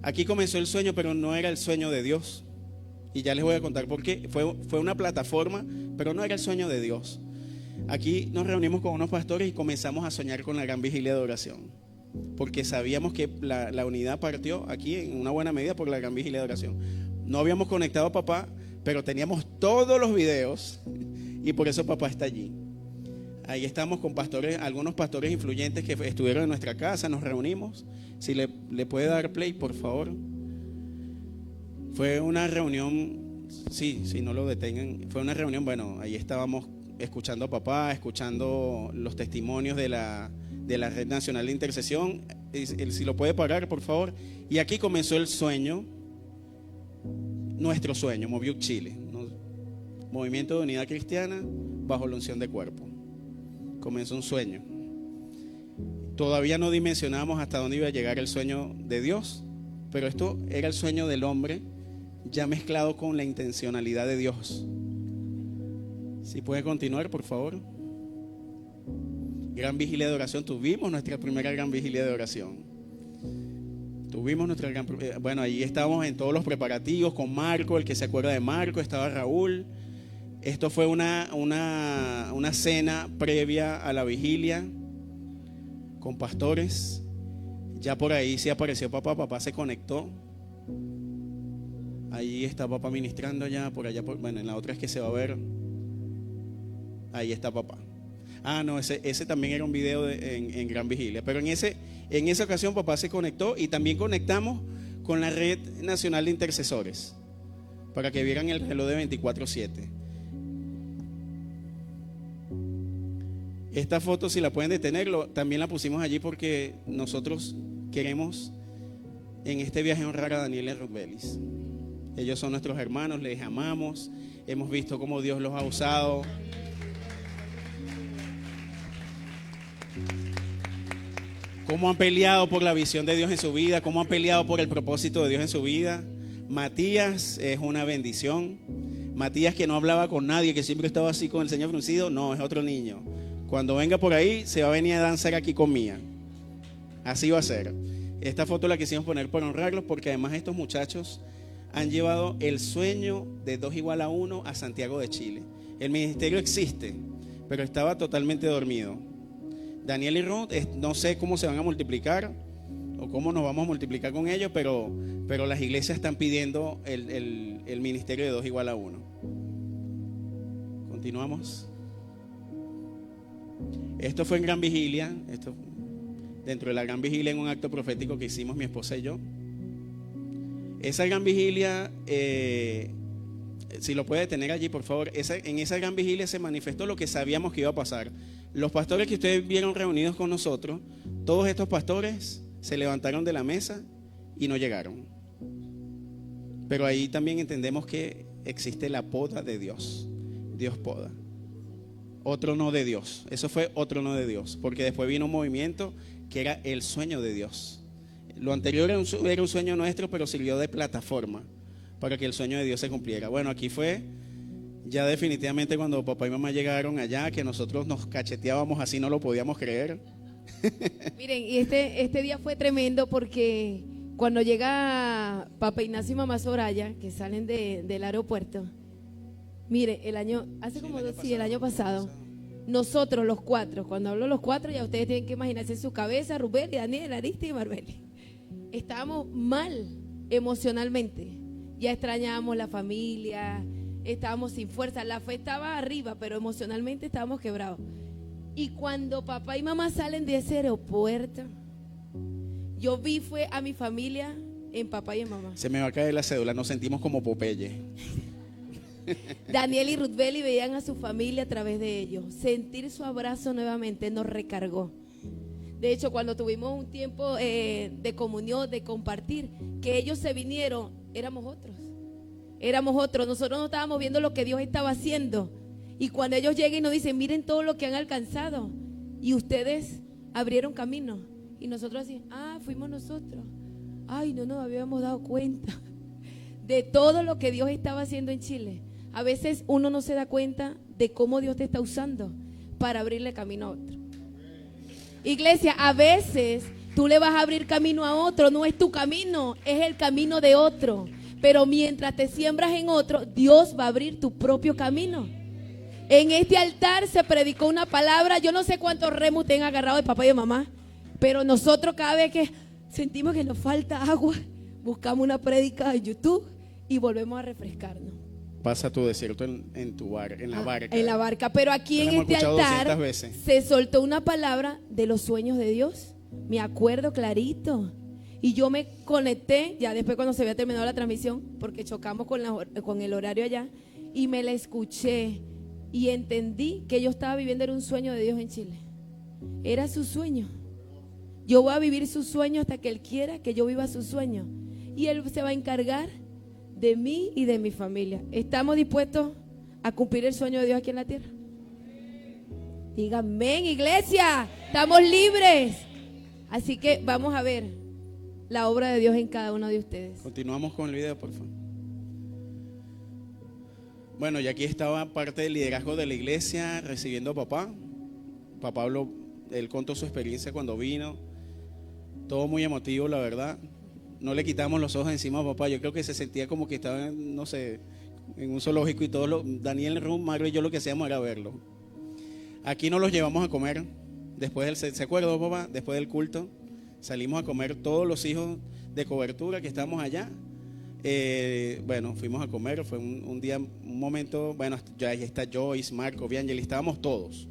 [SPEAKER 2] Aquí comenzó el sueño, pero no era el sueño de Dios. Y ya les voy a contar por qué. Fue una plataforma, pero no era el sueño de Dios. Aquí nos reunimos con unos pastores y comenzamos a soñar con la gran vigilia de oración. Porque sabíamos que la unidad partió aquí en una buena medida por la gran vigilia de oración. No habíamos conectado a papá, pero teníamos todos los videos y por eso papá está allí. Ahí estamos con pastores, algunos pastores influyentes que estuvieron en nuestra casa, nos reunimos. Si le puede dar play, por favor. Fue una reunión, sí, no lo detengan. Fue una reunión, bueno, ahí estábamos escuchando a papá, escuchando los testimonios de la Red Nacional de Intercesión. Si lo puede parar, por favor. Y aquí comenzó el sueño, nuestro sueño, Moviuc Chile, ¿no? Movimiento de Unidad Cristiana bajo la unción de cuerpo. Comenzó un sueño. Todavía no dimensionábamos hasta dónde iba a llegar el sueño de Dios, pero esto era el sueño del hombre ya mezclado con la intencionalidad de Dios. Si puede continuar, por favor. Gran vigilia de oración. Tuvimos nuestra primera gran vigilia de oración. Bueno, ahí estábamos en todos los preparativos con Marco, el que se acuerda de Marco, estaba Raúl. Esto fue una cena previa a la vigilia con pastores. Ya por ahí sí apareció papá se conectó. Ahí está papá ministrando ya, por allá, bueno, en la otra es que se va a ver. Ahí está papá. Ah, no, ese también era un video en Gran Vigilia. Pero en esa ocasión papá se conectó y también conectamos con la Red Nacional de Intercesores para que vieran el reloj de 24/7. Esta foto, si la pueden detener, también la pusimos allí porque nosotros queremos en este viaje honrar a Daniel y Ruth Vélez. Ellos son nuestros hermanos, les amamos, hemos visto cómo Dios los ha usado. Cómo han peleado por la visión de Dios en su vida, cómo han peleado por el propósito de Dios en su vida. Matías es una bendición. Matías, que no hablaba con nadie, que siempre estaba así con el ceño fruncido, no, es otro niño. Cuando venga por ahí, se va a venir a danzar aquí con Mía. Así va a ser. Esta foto la quisimos poner por honrarlos, porque además estos muchachos han llevado el sueño de 2 igual a 1 a Santiago de Chile. El ministerio existe, pero estaba totalmente dormido. Daniel y Ruth, no sé cómo se van a multiplicar o cómo nos vamos a multiplicar con ellos, pero las iglesias están pidiendo el ministerio de 2 igual a 1. Continuamos. Esto fue en Gran Vigilia, dentro de la Gran Vigilia, en un acto profético que hicimos mi esposa y yo. Esa Gran Vigilia, si lo puede tener allí, por favor. En esa Gran Vigilia se manifestó lo que sabíamos que iba a pasar. Los pastores que ustedes vieron reunidos con nosotros, todos estos pastores se levantaron de la mesa y no llegaron. Pero ahí también entendemos que existe la poda de Dios. Dios poda. Otro no de Dios. Eso fue otro no de Dios, porque después vino un movimiento que era el sueño de Dios. Lo anterior era un sueño nuestro, pero sirvió de plataforma para que el sueño de Dios se cumpliera. Bueno, aquí fue ya definitivamente cuando papá y mamá llegaron allá, que nosotros nos cacheteábamos así, no lo podíamos creer.
[SPEAKER 4] Miren, y este día fue tremendo porque cuando llega papá Ignacio y mamá Soraya, que salen del aeropuerto, mire, el año pasado, nosotros los 4, cuando hablo los 4, ya ustedes tienen que imaginarse en su cabeza, Rubén y Daniel, Ariste y Marbeli. estábamos mal emocionalmente. Ya extrañábamos la familia, estábamos sin fuerza. La fe estaba arriba, pero emocionalmente estábamos quebrados. Y cuando papá y mamá salen de ese aeropuerto, yo vi fue a mi familia en papá y en mamá.
[SPEAKER 2] Se me va a caer la cédula, nos sentimos como Popeye.
[SPEAKER 4] Daniel y Ruthbeli veían a su familia a través de ellos. Sentir su abrazo nuevamente nos recargó. De hecho, cuando tuvimos un tiempo de comunión, de compartir, que ellos se vinieron, éramos otros. Nosotros no estábamos viendo lo que Dios estaba haciendo. Y cuando ellos llegan y nos dicen, miren todo lo que han alcanzado. Y ustedes abrieron camino. Y nosotros así, fuimos nosotros. Ay, no nos habíamos dado cuenta de todo lo que Dios estaba haciendo en Chile. A veces uno no se da cuenta de cómo Dios te está usando para abrirle camino a otro. Iglesia, a veces tú le vas a abrir camino a otro, no es tu camino, es el camino de otro. Pero mientras te siembras en otro, Dios va a abrir tu propio camino. En este altar se predicó una palabra, yo no sé cuántos remos te han agarrado de papá y de mamá, pero nosotros cada vez que sentimos que nos falta agua, buscamos una prédica en YouTube y volvemos a refrescarnos.
[SPEAKER 2] Pasa tu desierto en tu barca, en la barca.
[SPEAKER 4] En la barca, pero aquí en este altar se soltó una palabra de los sueños de Dios. Me acuerdo clarito. Y yo me conecté, ya después cuando se había terminado la transmisión, porque chocamos con el horario allá, y me la escuché y entendí que yo estaba viviendo era un sueño de Dios en Chile. Era su sueño. Yo voy a vivir su sueño hasta que Él quiera que yo viva su sueño. Y Él se va a encargar de mí y de mi familia. ¿Estamos dispuestos a cumplir el sueño de Dios aquí en la tierra? Digan amén, iglesia. Estamos libres. Así que vamos a ver la obra de Dios en cada uno de ustedes.
[SPEAKER 2] Continuamos con el video, por favor. Bueno, y aquí estaba parte del liderazgo de la iglesia recibiendo a papá. Papá habló, él contó su experiencia cuando vino. Todo muy emotivo, la verdad. No le quitamos los ojos encima a papá. Yo creo que se sentía como que estaba, no sé, en un zoológico y todo. Daniel, Rum, Mario y yo lo que hacíamos era verlo. Aquí nos los llevamos a comer. Después ¿se acuerda, papá? Después del culto salimos a comer todos los hijos de cobertura que estamos allá. Bueno, fuimos a comer. Fue un día, un momento. Bueno, ya ahí está Joyce, Marco, Biangeli. Estábamos todos.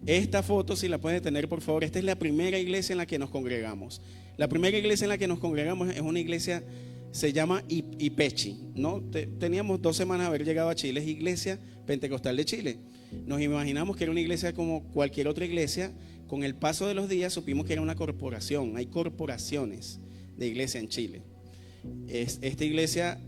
[SPEAKER 2] Esta foto, si la pueden tener, por favor. Esta es la primera iglesia en la que nos congregamos. La primera iglesia en la que nos congregamos es una iglesia, se llama Ipechi, ¿no? Teníamos 2 semanas de haber llegado a Chile. Es Iglesia Pentecostal de Chile. Nos imaginamos que era una iglesia como cualquier otra iglesia. Con el paso de los días supimos que era una corporación. Hay corporaciones de iglesia en Chile. Esta iglesia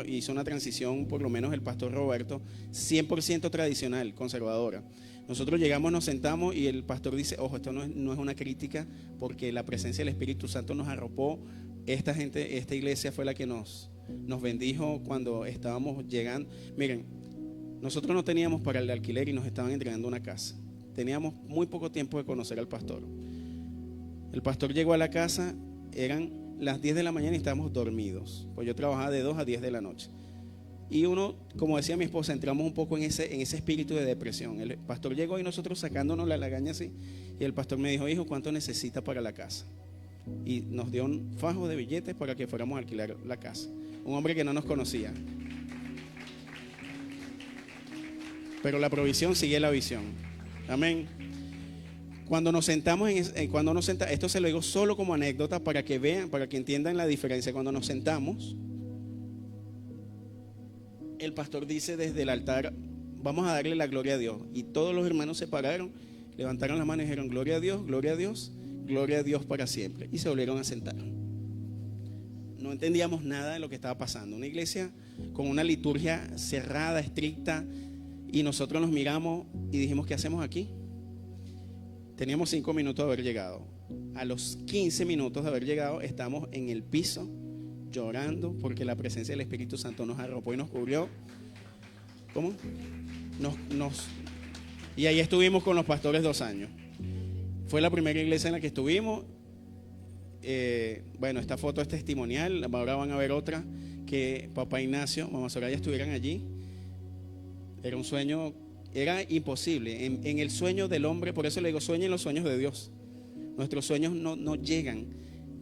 [SPEAKER 2] hizo una transición, por lo menos el pastor Roberto, 100% tradicional, conservadora. Nosotros llegamos, nos sentamos y el pastor dice, ojo, esto no es una crítica, porque la presencia del Espíritu Santo nos arropó. Esta iglesia fue la que nos bendijo cuando estábamos llegando. Miren, nosotros no teníamos para el alquiler y nos estaban entregando una casa. Teníamos muy poco tiempo de conocer al pastor. El pastor llegó a la casa, eran las 10 de la mañana y estábamos dormidos, pues yo trabajaba de 2 a 10 de la noche. Y uno, como decía mi esposa, entramos un poco en ese espíritu de depresión. El pastor llegó y nosotros sacándonos la lagaña así, y el pastor me dijo, hijo, ¿cuánto necesita para la casa? Y nos dio un fajo de billetes para que fuéramos a alquilar la casa. Un hombre que no nos conocía. Pero la provisión sigue la visión. Amén. Cuando nos sentamos, esto se lo digo solo como anécdota para que vean, para que entiendan la diferencia. Cuando nos sentamos, el pastor dice desde el altar, vamos a darle la gloria a Dios. Y todos los hermanos se pararon, levantaron la mano y dijeron, gloria a Dios, gloria a Dios, gloria a Dios para siempre. Y se volvieron a sentar. No entendíamos nada de lo que estaba pasando. Una iglesia con una liturgia cerrada, estricta, y nosotros nos miramos y dijimos, ¿qué hacemos aquí? Teníamos 5 minutos de haber llegado. A los 15 minutos de haber llegado, estamos en el piso llorando porque la presencia del Espíritu Santo nos arropó y nos cubrió. ¿Cómo? Y ahí estuvimos con los pastores 2 años. Fue la primera iglesia en la que estuvimos. Bueno, esta foto es testimonial. Ahora van a ver otra, que papá Ignacio, mamá Soraya estuvieran allí. Era un sueño Era imposible. En el sueño del hombre, por eso le digo, sueñen los sueños de Dios. Nuestros sueños no llegan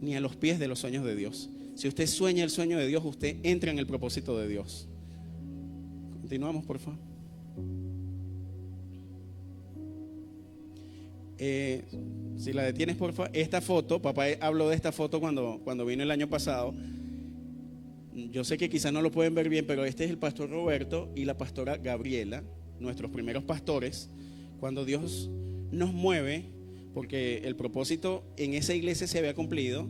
[SPEAKER 2] ni a los pies de los sueños de Dios. Si usted sueña el sueño de Dios, usted entra en el propósito de Dios. Continuamos, por favor. Si la detienes, por favor. Esta foto, papá habló de esta foto cuando vino el año pasado. Yo sé que quizás no lo pueden ver bien, pero este es el pastor Roberto y la pastora Gabriela, nuestros primeros pastores. Cuando Dios nos mueve, porque el propósito en esa iglesia se había cumplido,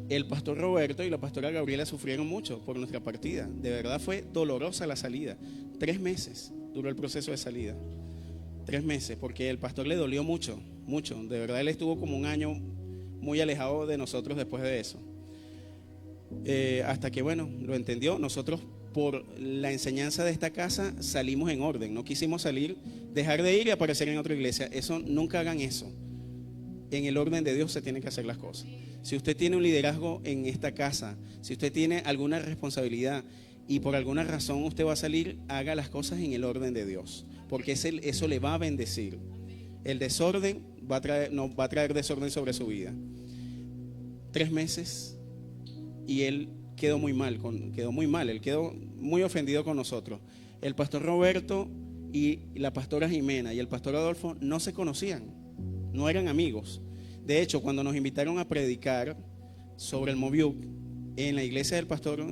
[SPEAKER 2] el pastor Roberto y la pastora Gabriela sufrieron mucho por nuestra partida. De verdad fue dolorosa la salida. 3 meses duró el proceso de salida. 3 meses, porque el pastor le dolió mucho, mucho. De verdad él estuvo como un año muy alejado de nosotros después de eso. Hasta que, bueno, lo entendió. Nosotros, por la enseñanza de esta casa, salimos en orden. No quisimos salir, dejar de ir y aparecer en otra iglesia. Eso, nunca hagan eso. En el orden de Dios se tienen que hacer las cosas. Si usted tiene un liderazgo en esta casa, si usted tiene alguna responsabilidad y por alguna razón usted va a salir, haga las cosas en el orden de Dios, porque eso le va a bendecir. El desorden va a traer desorden sobre su vida. 3 meses y él quedó muy mal, él quedó muy ofendido con nosotros. El pastor Roberto y la pastora Jimena y el pastor Adolfo no se conocían, no eran amigos. De hecho, cuando nos invitaron a predicar sobre el Moviuk en la iglesia del pastor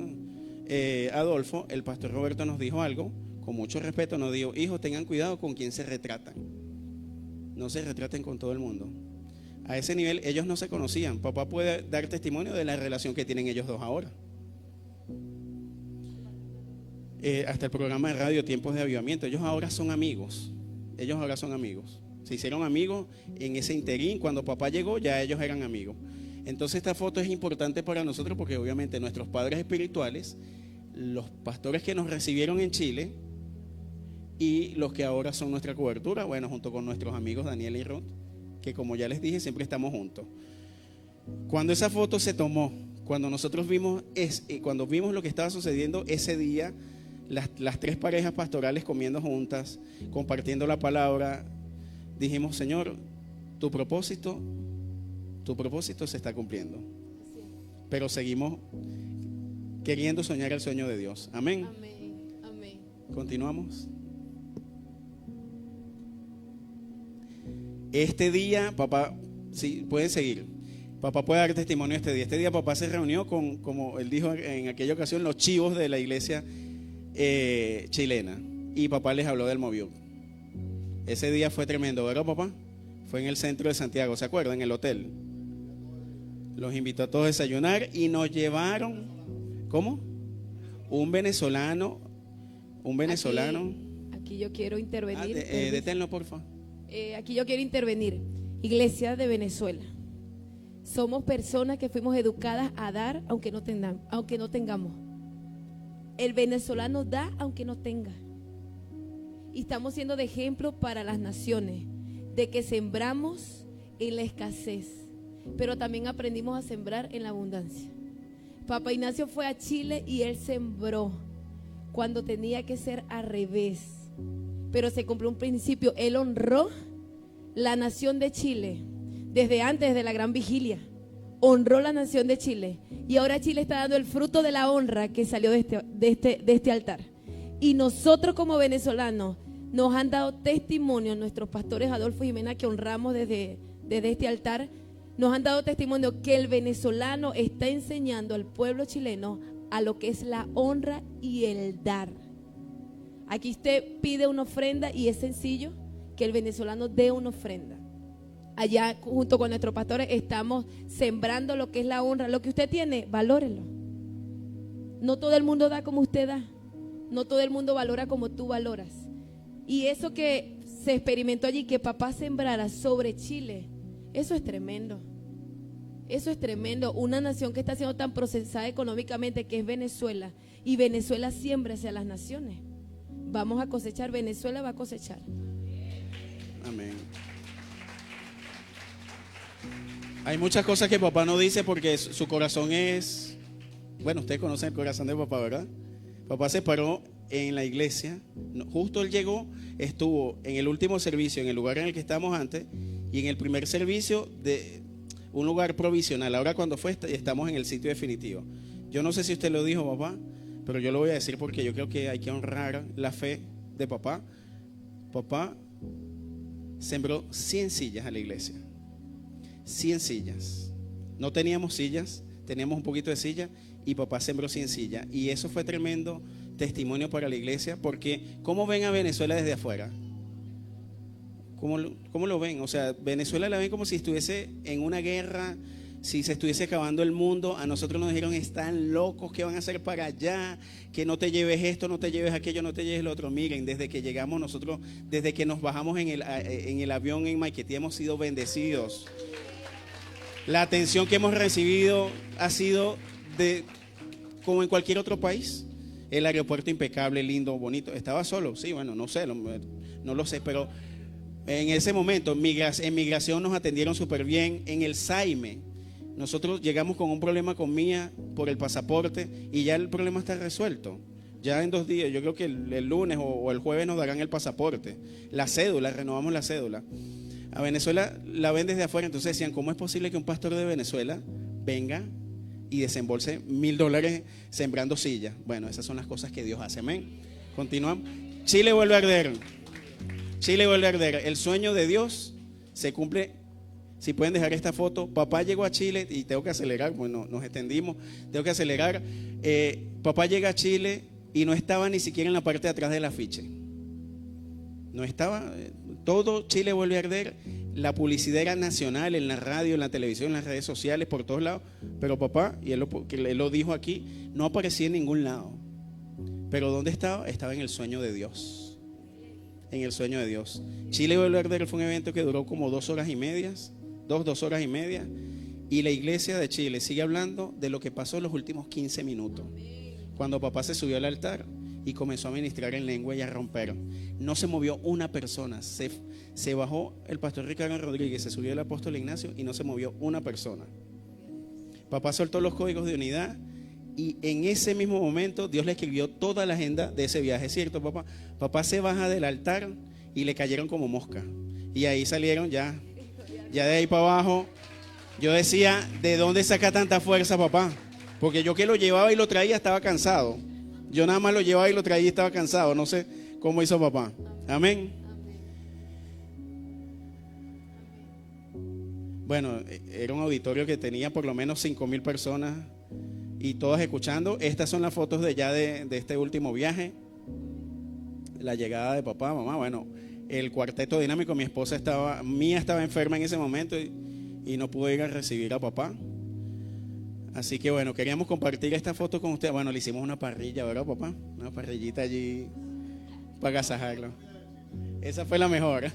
[SPEAKER 2] Adolfo, el pastor Roberto nos dijo algo, con mucho respeto nos dijo: hijos, tengan cuidado con quién se retratan, no se retraten con todo el mundo. A ese nivel ellos no se conocían. Papá puede dar testimonio de la relación que tienen ellos dos ahora. Hasta el programa de radio Tiempos de Avivamiento, ellos ahora son amigos. Se hicieron amigos en ese interín. Cuando papá llegó, ya ellos eran amigos. Entonces esta foto es importante para nosotros porque obviamente nuestros padres espirituales, los pastores que nos recibieron en Chile y los que ahora son nuestra cobertura, bueno, junto con nuestros amigos Daniel y Ruth, que como ya les dije, siempre estamos juntos. Cuando esa foto se tomó, cuando nosotros vimos lo que estaba sucediendo ese día, las 3 parejas pastorales comiendo juntas, compartiendo la palabra, dijimos: Señor, tu propósito se está cumpliendo. Pero seguimos queriendo soñar el sueño de Dios. Amén.
[SPEAKER 4] Amén. Amén.
[SPEAKER 2] Continuamos. Este día, papá, sí, pueden seguir. Papá puede dar testimonio este día. Este día papá se reunió con, como él dijo en aquella ocasión, los chivos de la iglesia chilena. Y papá les habló del Moviuk. Ese día fue tremendo, ¿verdad, papá? Fue en el centro de Santiago, ¿se acuerdan? En el hotel. Los invitó a todos a desayunar y nos llevaron, ¿cómo? Un venezolano.
[SPEAKER 4] Aquí yo quiero intervenir.
[SPEAKER 2] Deténlo, por favor.
[SPEAKER 4] Aquí yo quiero intervenir. Iglesia de Venezuela. Somos personas que fuimos educadas a dar aunque no tengamos. El venezolano da aunque no tenga. Y estamos siendo de ejemplo para las naciones, de que sembramos en la escasez, pero también aprendimos a sembrar en la abundancia. Papá Ignacio fue a Chile y él sembró cuando tenía que ser al revés, pero se cumplió un principio. Él honró la nación de Chile desde antes de la gran vigilia. Honró la nación de Chile y ahora Chile está dando el fruto de la honra que salió de este altar. Y nosotros como venezolanos nos han dado testimonio, nuestros pastores Adolfo y Jimena, que honramos desde este altar, nos han dado testimonio que el venezolano está enseñando al pueblo chileno a lo que es la honra y el dar. Aquí usted pide una ofrenda y es sencillo que el venezolano dé una ofrenda. Allá junto con nuestros pastores estamos sembrando lo que es la honra. Lo que usted tiene, valórelo. No todo el mundo da como usted da. No todo el mundo valora como tú valoras. Y eso que se experimentó allí, que papá sembrara sobre Chile, eso es tremendo. Eso es tremendo. Una nación que está siendo tan procesada económicamente, que es Venezuela, y Venezuela siembra hacia las naciones. Vamos a cosechar, Venezuela va a cosechar.
[SPEAKER 2] Amén. Hay muchas cosas que papá no dice porque su corazón es... Bueno, ustedes conocen el corazón de papá, ¿verdad? Papá se paró en la iglesia. Justo él llegó, estuvo en el último servicio, en el lugar en el que estábamos antes, y en el primer servicio de un lugar provisional. Ahora cuando fue, estamos en el sitio definitivo. Yo no sé si usted lo dijo, papá, pero yo lo voy a decir porque yo creo que hay que honrar la fe de papá. Papá sembró 100 sillas a la iglesia. 100 sillas. No teníamos sillas, teníamos un poquito de sillas, y papá sembró 100 sillas. Y eso fue tremendo testimonio para la iglesia, porque ¿cómo ven a Venezuela desde afuera? ¿Cómo lo ven? O sea, Venezuela la ven como si estuviese en una guerra, si se estuviese acabando el mundo. A nosotros nos dijeron, están locos, ¿qué van a hacer para allá? Que no te lleves esto, no te lleves aquello, no te lleves lo otro. Miren, desde que llegamos nosotros, desde que nos bajamos en el avión en Maiquetía, hemos sido bendecidos. La atención que hemos recibido ha sido como en cualquier otro país. El aeropuerto impecable, lindo, bonito. ¿Estaba solo? Sí, bueno, no sé, no lo sé, pero en ese momento en migración nos atendieron súper bien. En el Saime, nosotros llegamos con un problema con Mía por el pasaporte, y ya el problema está resuelto. Ya en 2 días, yo creo que el lunes o el jueves nos darán el pasaporte. La cédula, renovamos la cédula. A Venezuela la ven desde afuera, entonces decían, ¿cómo es posible que un pastor de Venezuela venga y desembolse $1,000 sembrando sillas? Bueno, esas son las cosas que Dios hace. Amén. Continuamos. Chile vuelve a arder. Chile vuelve a arder. El sueño de Dios se cumple. Si pueden dejar esta foto. Papá llegó a Chile, y tengo que acelerar, bueno, nos extendimos, tengo que acelerar. Papá llega a Chile y no estaba ni siquiera en la parte de atrás del afiche. No estaba. Todo Chile vuelve a arder. La publicidad era nacional, en la radio, en la televisión, en las redes sociales, por todos lados. Pero papá, y él lo dijo aquí, no aparecía en ningún lado. Pero ¿dónde estaba? Estaba en el sueño de Dios. En el sueño de Dios. Chile vuelve a arder fue un evento que duró como 2 horas y media. 2 horas y media. Y la iglesia de Chile sigue hablando de lo que pasó en los últimos 15 minutos. Cuando papá se subió al altar y comenzó a ministrar en lengua y a romper. No se movió una persona. Se bajó el pastor Ricardo Rodríguez, se subió el apóstol Ignacio y no se movió una persona. Papá soltó los códigos de unidad, y en ese mismo momento Dios le escribió toda la agenda de ese viaje. ¿Es cierto, papá? Papá se baja del altar y le cayeron como mosca. Y ahí salieron ya de ahí para abajo. Yo decía, ¿de dónde saca tanta fuerza, papá? Porque yo que lo llevaba y lo traía estaba cansado. Yo nada más lo llevaba y lo traía y estaba cansado. No sé cómo hizo papá. Amén. Bueno, era un auditorio que tenía por lo menos 5,000 personas y todas escuchando. Estas son las fotos de ya de este último viaje. La llegada de papá, mamá. Bueno, el cuarteto dinámico. Mía estaba enferma en ese momento y no pudo ir a recibir a papá. Así que bueno, queríamos compartir esta foto con ustedes. Bueno, le hicimos una parrilla, ¿verdad, papá? Una parrillita allí para agasajarlo. Esa fue la mejor.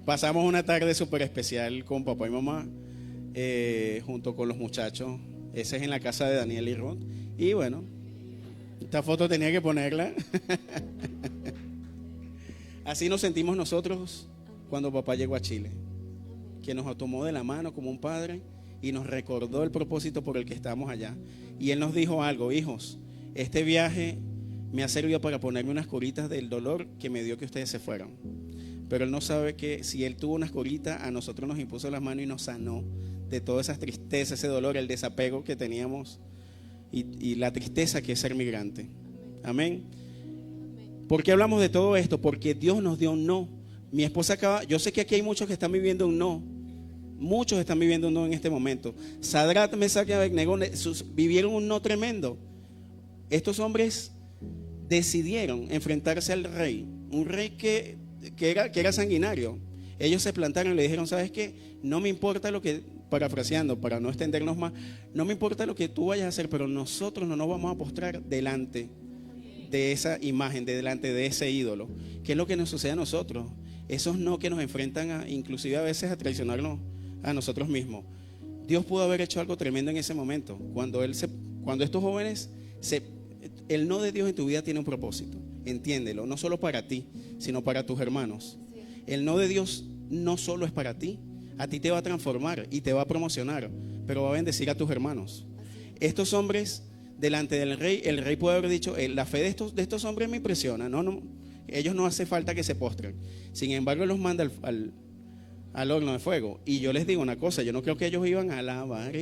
[SPEAKER 2] Pasamos una tarde súper especial con papá y mamá, junto con los muchachos. Ese es en la casa de Daniel y Ron. Y bueno, esta foto tenía que ponerla. Así nos sentimos nosotros cuando papá llegó a Chile, que nos tomó de la mano como un padre y nos recordó el propósito por el que estamos allá. Y él nos dijo algo: hijos, este viaje me ha servido para ponerme unas curitas del dolor que me dio que ustedes se fueran. Pero él no sabe que si él tuvo unas curitas, a nosotros nos impuso las manos y nos sanó de todas esas tristezas, ese dolor, el desapego que teníamos y la tristeza que es ser migrante. Amén. ¿Por qué hablamos de todo esto? Porque Dios nos dio un no. Mi esposa yo sé que aquí hay muchos que están viviendo un no. Muchos están viviendo un no en este momento. Sadrat, Mesach y Abednego vivieron un no tremendo. Estos hombres decidieron enfrentarse al rey, un rey que era sanguinario. Ellos se plantaron y le dijeron: ¿sabes qué? No me importa lo que, parafraseando para no extendernos más, no me importa lo que tú vayas a hacer, pero nosotros no nos vamos a postrar delante de esa imagen, delante de ese ídolo. ¿Qué es lo que nos sucede a nosotros? Esos no que nos enfrentan inclusive a veces a traicionarnos a nosotros mismos. Dios pudo haber hecho algo tremendo en ese momento. Cuando estos jóvenes, el no de Dios en tu vida tiene un propósito. Entiéndelo, no solo para ti, sino para tus hermanos. El no de Dios no solo es para ti. A ti te va a transformar y te va a promocionar, pero va a bendecir a tus hermanos. Estos hombres delante del rey, el rey puede haber dicho, la fe de estos hombres me impresiona. No, ellos no hace falta que se postren. Sin embargo, los manda al horno de fuego. Y yo les digo una cosa, yo no creo que ellos iban a alabar.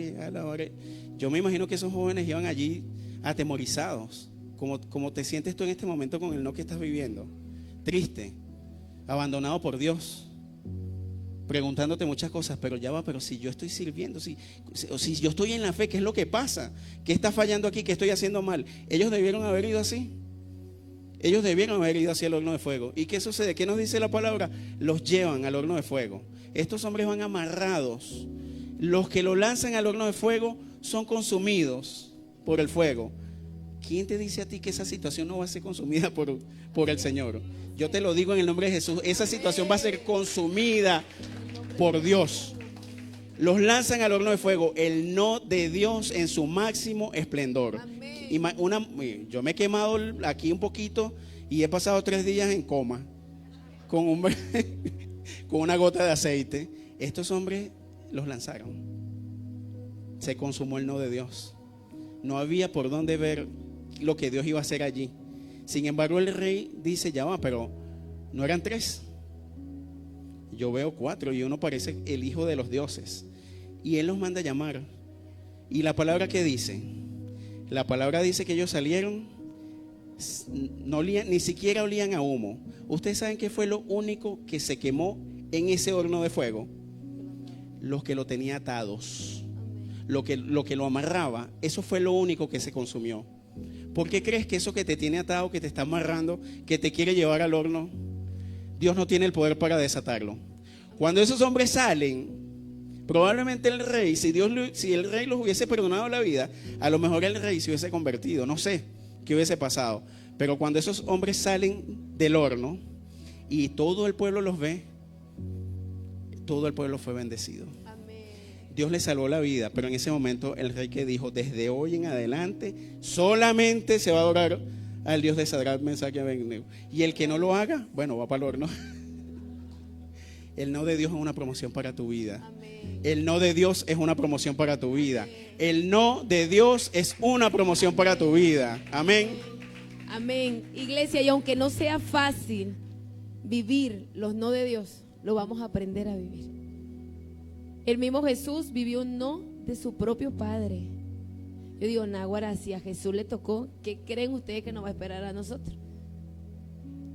[SPEAKER 2] Yo me imagino que esos jóvenes iban allí atemorizados, como te sientes tú en este momento con el no que estás viviendo, triste, abandonado por Dios, preguntándote muchas cosas, pero si yo estoy sirviendo, si yo estoy en la fe, ¿qué es lo que pasa? ¿Qué está fallando aquí? ¿Qué estoy haciendo mal? Ellos debieron haber ido así. Ellos debieron haber ido hacia el horno de fuego. ¿Y qué sucede? ¿Qué nos dice la palabra? Los llevan al horno de fuego. Estos hombres van amarrados. Los que lo lanzan al horno de fuego son consumidos por el fuego. ¿Quién te dice a ti que esa situación no va a ser consumida por el Señor? Yo te lo digo en el nombre de Jesús. Esa situación va a ser consumida por Dios. Los lanzan al horno de fuego. El no de Dios en su máximo esplendor. Yo me he quemado aquí un poquito y he pasado 3 días en coma con una gota de aceite. Estos hombres los lanzaron. Se consumó el no de Dios. No había por dónde ver lo que Dios iba a hacer allí. Sin embargo, el rey dice, ya va, pero no eran 3. Yo veo 4 y uno parece el hijo de los dioses. Y él los manda a llamar. ¿Y la palabra qué dice? La palabra dice que ellos salieron, ni siquiera olían a humo. ¿Ustedes saben qué fue lo único que se quemó en ese horno de fuego? Los que lo tenía atados, lo que lo amarraba, eso fue lo único que se consumió. ¿Por qué crees que eso que te tiene atado, que te está amarrando, que te quiere llevar al horno, Dios no tiene el poder para desatarlo? Cuando esos hombres salen, probablemente el rey, si el rey los hubiese perdonado la vida, a lo mejor el rey se hubiese convertido, no sé qué hubiese pasado. Pero cuando esos hombres salen del horno y todo el pueblo los ve, todo el pueblo fue bendecido. Amén. Dios les salvó la vida, pero en ese momento el rey que dijo, desde hoy en adelante solamente se va a adorar al Dios de Sadrach, Mesach y Abednego. Y el que no lo haga, bueno, va para el horno. El no de Dios es una promoción para tu vida. Amén. El no de Dios es una promoción para tu vida. El no de Dios es una promoción para tu vida. Amén.
[SPEAKER 4] Amén. Iglesia, y aunque no sea fácil vivir los no de Dios, lo vamos a aprender a vivir. El mismo Jesús vivió un no de su propio Padre. Yo digo, náguara, si a Jesús le tocó, ¿qué creen ustedes que nos va a esperar a nosotros?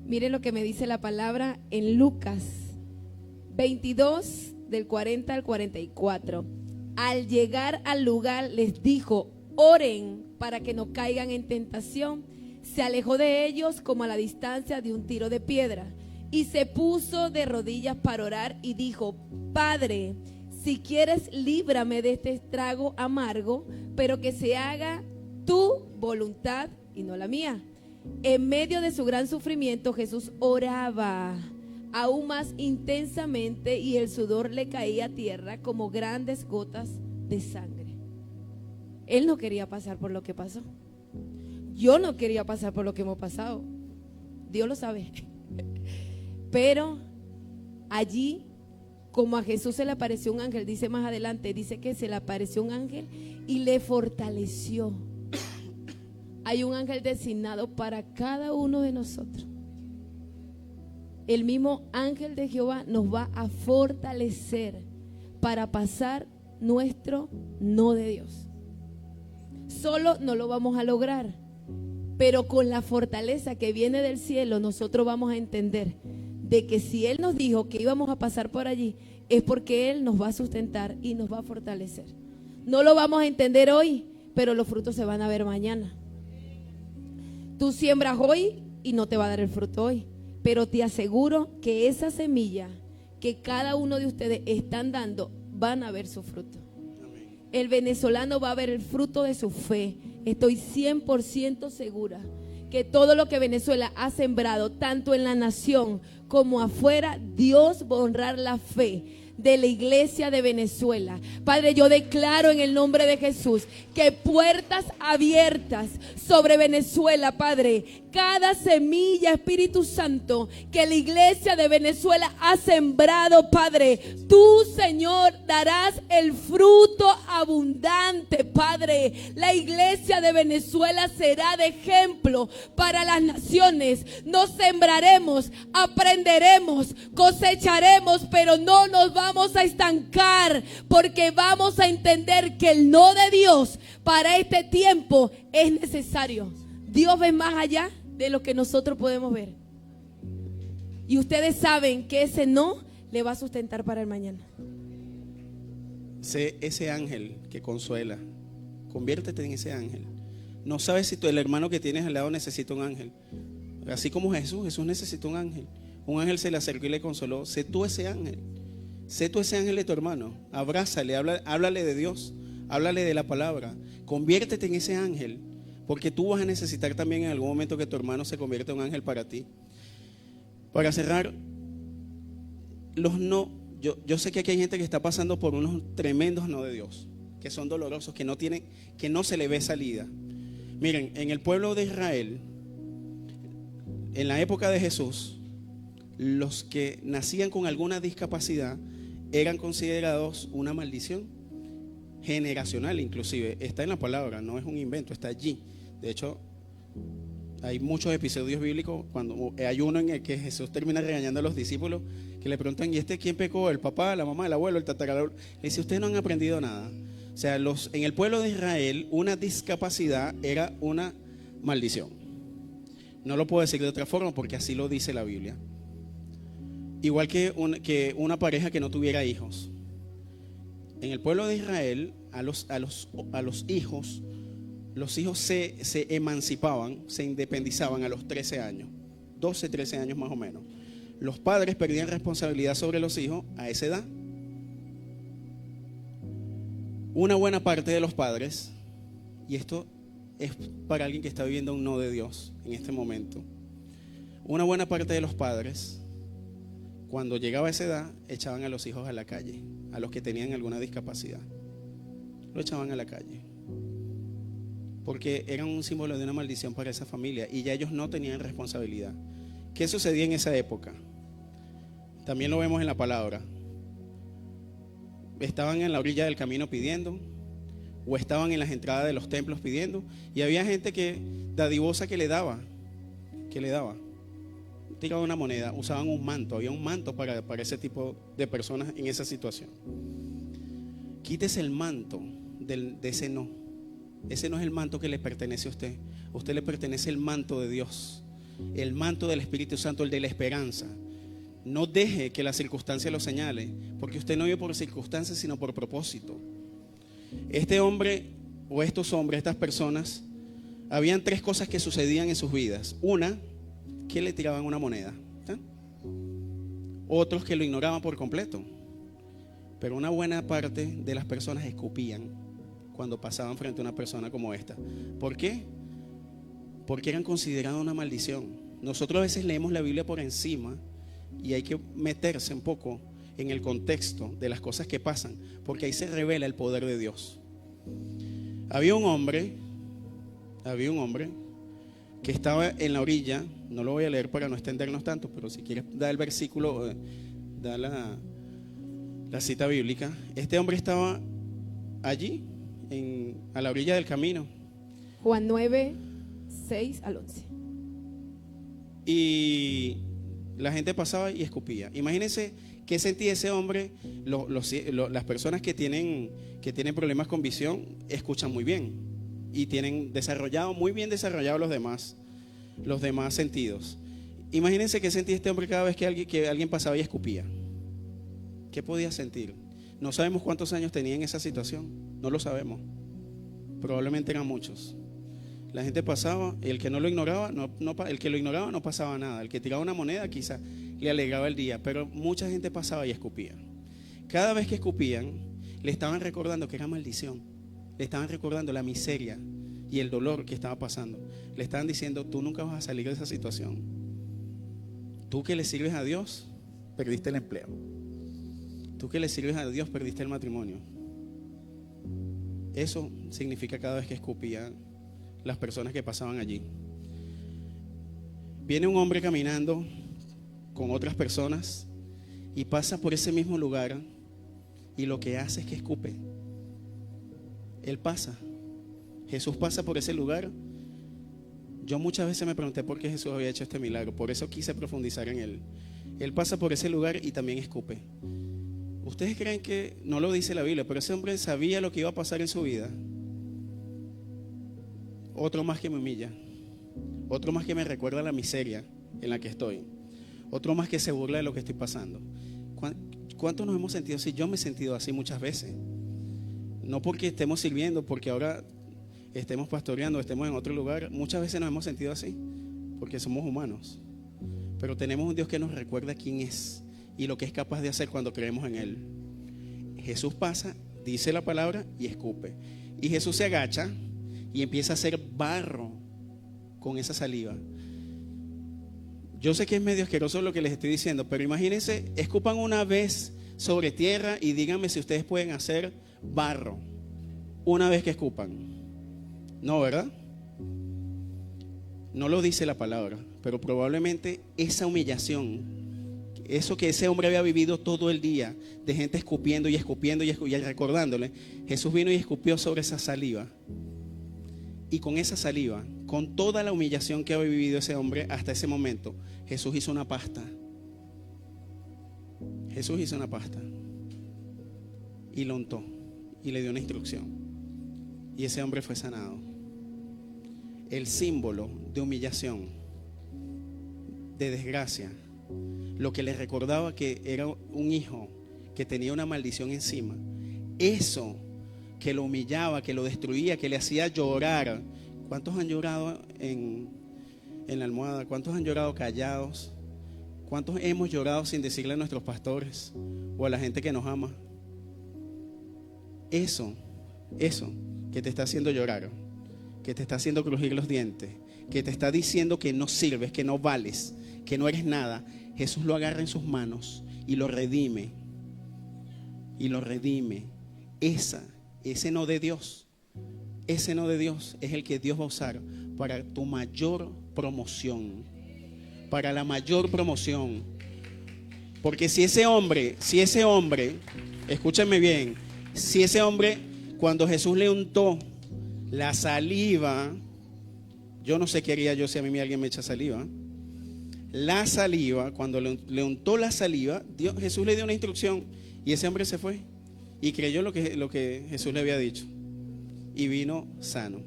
[SPEAKER 4] Miren lo que me dice la palabra en Lucas 22, del 40 al 44. Al llegar al lugar les dijo, oren para que no caigan en tentación. Se alejó de ellos como a la distancia de un tiro de piedra y se puso de rodillas para orar y dijo, Padre, si quieres líbrame de este estrago amargo, pero que se haga tu voluntad y no la mía. En medio de su gran sufrimiento Jesús oraba aún más intensamente y el sudor le caía a tierra como grandes gotas de sangre. Él no quería pasar por lo que pasó. Yo no quería pasar por lo que hemos pasado. Dios lo sabe. Pero allí, como a Jesús se le apareció un ángel, dice más adelante, dice que se le apareció un ángel y le fortaleció. Hay un ángel designado para cada uno de nosotros. El mismo ángel de Jehová nos va a fortalecer para pasar nuestro no de Dios. Solo no lo vamos a lograr, pero con la fortaleza que viene del cielo nosotros vamos a entender de que si Él nos dijo que íbamos a pasar por allí, es porque Él nos va a sustentar y nos va a fortalecer. No lo vamos a entender hoy, pero los frutos se van a ver mañana. Tú siembras hoy y no te va a dar el fruto hoy. Pero te aseguro que esa semilla que cada uno de ustedes están dando, van a ver su fruto. El venezolano va a ver el fruto de su fe. Estoy 100% segura que todo lo que Venezuela ha sembrado, tanto en la nación como afuera, Dios va a honrar la fe de la iglesia de Venezuela. Padre, yo declaro en el nombre de Jesús que puertas abiertas sobre Venezuela, Padre. Cada semilla, Espíritu Santo, que la iglesia de Venezuela ha sembrado, Padre, tú, Señor, darás el fruto abundante, Padre. La iglesia de Venezuela será de ejemplo para las naciones. Nos sembraremos, aprenderemos, cosecharemos, pero no nos vamos a estancar, porque vamos a entender que el no de Dios para este tiempo es necesario. Dios ve más allá de lo que nosotros podemos ver. Y ustedes saben que ese no le va a sustentar para el mañana.
[SPEAKER 2] Sé ese ángel que consuela. Conviértete en ese ángel. No sabes si el hermano que tienes al lado necesita un ángel. Así como Jesús necesita un ángel. Un ángel se le acercó y le consoló. Sé tú ese ángel. Sé tú ese ángel de tu hermano. Abrázale, háblale de Dios. Háblale de la palabra. Conviértete en ese ángel. Porque tú vas a necesitar también en algún momento que tu hermano se convierta en un ángel para ti. Para cerrar, los no. Yo sé que aquí hay gente que está pasando por unos tremendos no de Dios, que son dolorosos, que no se le ve salida. Miren, en el pueblo de Israel, en la época de Jesús, los que nacían con alguna discapacidad eran considerados una maldición generacional, inclusive. Está en la palabra, no es un invento, está allí. De hecho, hay muchos episodios bíblicos cuando hay uno en el que Jesús termina regañando a los discípulos, que le preguntan: ¿y quién pecó? ¿El papá, la mamá, el abuelo, el tatarabuelo? Le dice: ustedes no han aprendido nada. O sea, en el pueblo de Israel una discapacidad era una maldición. No lo puedo decir de otra forma porque así lo dice la Biblia. Igual que una pareja que no tuviera hijos. En el pueblo de Israel a los hijos, los hijos se emancipaban, se independizaban a los 13 años, 12, 13 años más o menos. Los padres perdían responsabilidad sobre los hijos a esa edad. Una buena parte de los padres, y esto es para alguien que está viviendo un no de Dios en este momento, una buena parte de los padres, cuando llegaba a esa edad, echaban a los hijos a la calle, a los que tenían alguna discapacidad. Lo echaban a la calle. Porque eran un símbolo de una maldición para esa familia y ya ellos no tenían responsabilidad. ¿Qué sucedía en esa época? También lo vemos en la palabra. Estaban en la orilla del camino pidiendo, o estaban en las entradas de los templos pidiendo, y había gente que dadivosa que le daba. Tiraban una moneda, usaban un manto, había un manto para ese tipo de personas en esa situación. Quítese el manto de ese no. Ese no es el manto que le pertenece a usted. A usted le pertenece el manto de Dios, el manto del Espíritu Santo, el de la esperanza. No deje que la circunstancia lo señale, porque usted no vive por circunstancias, sino por propósito. Este hombre o estos hombres, estas personas, habían 3 cosas que sucedían en sus vidas. Una, que le tiraban una moneda. Otros que lo ignoraban por completo. Pero una buena parte de las personas escupían cuando pasaban frente a una persona como esta. ¿Por qué? Porque eran considerados una maldición. Nosotros a veces leemos la Biblia por encima y hay que meterse un poco en el contexto de las cosas que pasan, porque ahí se revela el poder de Dios. Había un hombre que estaba en la orilla. No lo voy a leer para no extendernos tanto, pero si quieres dar el versículo, da la cita bíblica. Este hombre estaba allí a la orilla del camino.
[SPEAKER 4] Juan 9, 6 al 11.
[SPEAKER 2] Y la gente pasaba y escupía. Imagínense qué sentía ese hombre. Las personas que tienen problemas con visión escuchan muy bien y tienen muy bien desarrollados los demás sentidos. Imagínense qué sentía este hombre cada vez que alguien pasaba y escupía. ¿Qué podía sentir? No sabemos cuántos años tenía en esa situación. No lo sabemos. Probablemente eran muchos. La gente pasaba y el que no lo ignoraba, el que lo ignoraba no pasaba nada. El que tiraba una moneda quizá le alegraba el día, pero mucha gente pasaba y escupía. Cada vez que escupían, le estaban recordando que era maldición. Le estaban recordando la miseria y el dolor que estaba pasando. Le estaban diciendo: tú nunca vas a salir de esa situación. Tú que le sirves a Dios, perdiste el empleo. Tú que le sirves a Dios perdiste el matrimonio. Eso significa cada vez que escupía las personas que pasaban allí. Viene un hombre caminando con otras personas y pasa por ese mismo lugar y lo que hace es que escupe. Él pasa. Jesús pasa por ese lugar. Yo muchas veces me pregunté por qué Jesús había hecho este milagro. Por eso quise profundizar en él. Él pasa por ese lugar y también escupe. ¿Ustedes creen que, no lo dice la Biblia, pero ese hombre sabía lo que iba a pasar en su vida? Otro más que me humilla. Otro más que me recuerda la miseria en la que estoy. Otro más que se burla de lo que estoy pasando. ¿Cuántos nos hemos sentido así? Yo me he sentido así muchas veces. No porque estemos sirviendo, porque ahora estemos pastoreando, estemos en otro lugar. Muchas veces nos hemos sentido así, porque somos humanos. Pero tenemos un Dios que nos recuerda quién es y lo que es capaz de hacer cuando creemos en Él. Jesús pasa, dice la palabra y escupe. Y Jesús se agacha y empieza a hacer barro con esa saliva. Yo sé que es medio asqueroso lo que les estoy diciendo, pero imagínense, escupan una vez sobre tierra y díganme si ustedes pueden hacer barro una vez que escupan. No, ¿verdad? No lo dice la palabra, pero probablemente esa humillación, eso que ese hombre había vivido todo el día, de gente escupiendo y escupiendo y recordándole, Jesús vino y escupió sobre esa saliva. Y con esa saliva, con toda la humillación que había vivido ese hombre hasta ese momento, Jesús hizo una pasta. Jesús hizo una pasta y lo untó y le dio una instrucción. Y ese hombre fue sanado. El símbolo de humillación, de desgracia, lo que le recordaba que era un hijo que tenía una maldición encima, eso que lo humillaba, que lo destruía, que le hacía llorar. ¿Cuántos han llorado en la almohada? ¿Cuántos han llorado callados? ¿Cuántos hemos llorado sin decirle a nuestros pastores o a la gente que nos ama? Eso que te está haciendo llorar, que te está haciendo crujir los dientes, que te está diciendo que no sirves, que no vales, que no eres nada, Jesús lo agarra en sus manos y lo redime. Y lo redime. Ese no de Dios es el que Dios va a usar para tu mayor promoción, para la mayor promoción. Porque si ese hombre, escúchenme bien, si ese hombre, cuando Jesús le untó la saliva, yo no sé qué haría yo si a mí alguien me echa saliva. La saliva, cuando le untó la saliva, Jesús le dio una instrucción y ese hombre se fue y creyó lo que Jesús le había dicho y vino sano.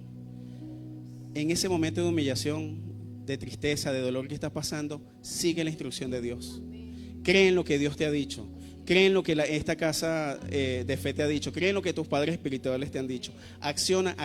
[SPEAKER 2] En ese momento de humillación, de tristeza, de dolor que estás pasando, sigue la instrucción de Dios. Cree en lo que Dios te ha dicho. Cree en lo que esta casa de fe te ha dicho. Cree en lo que tus padres espirituales te han dicho. Acciona.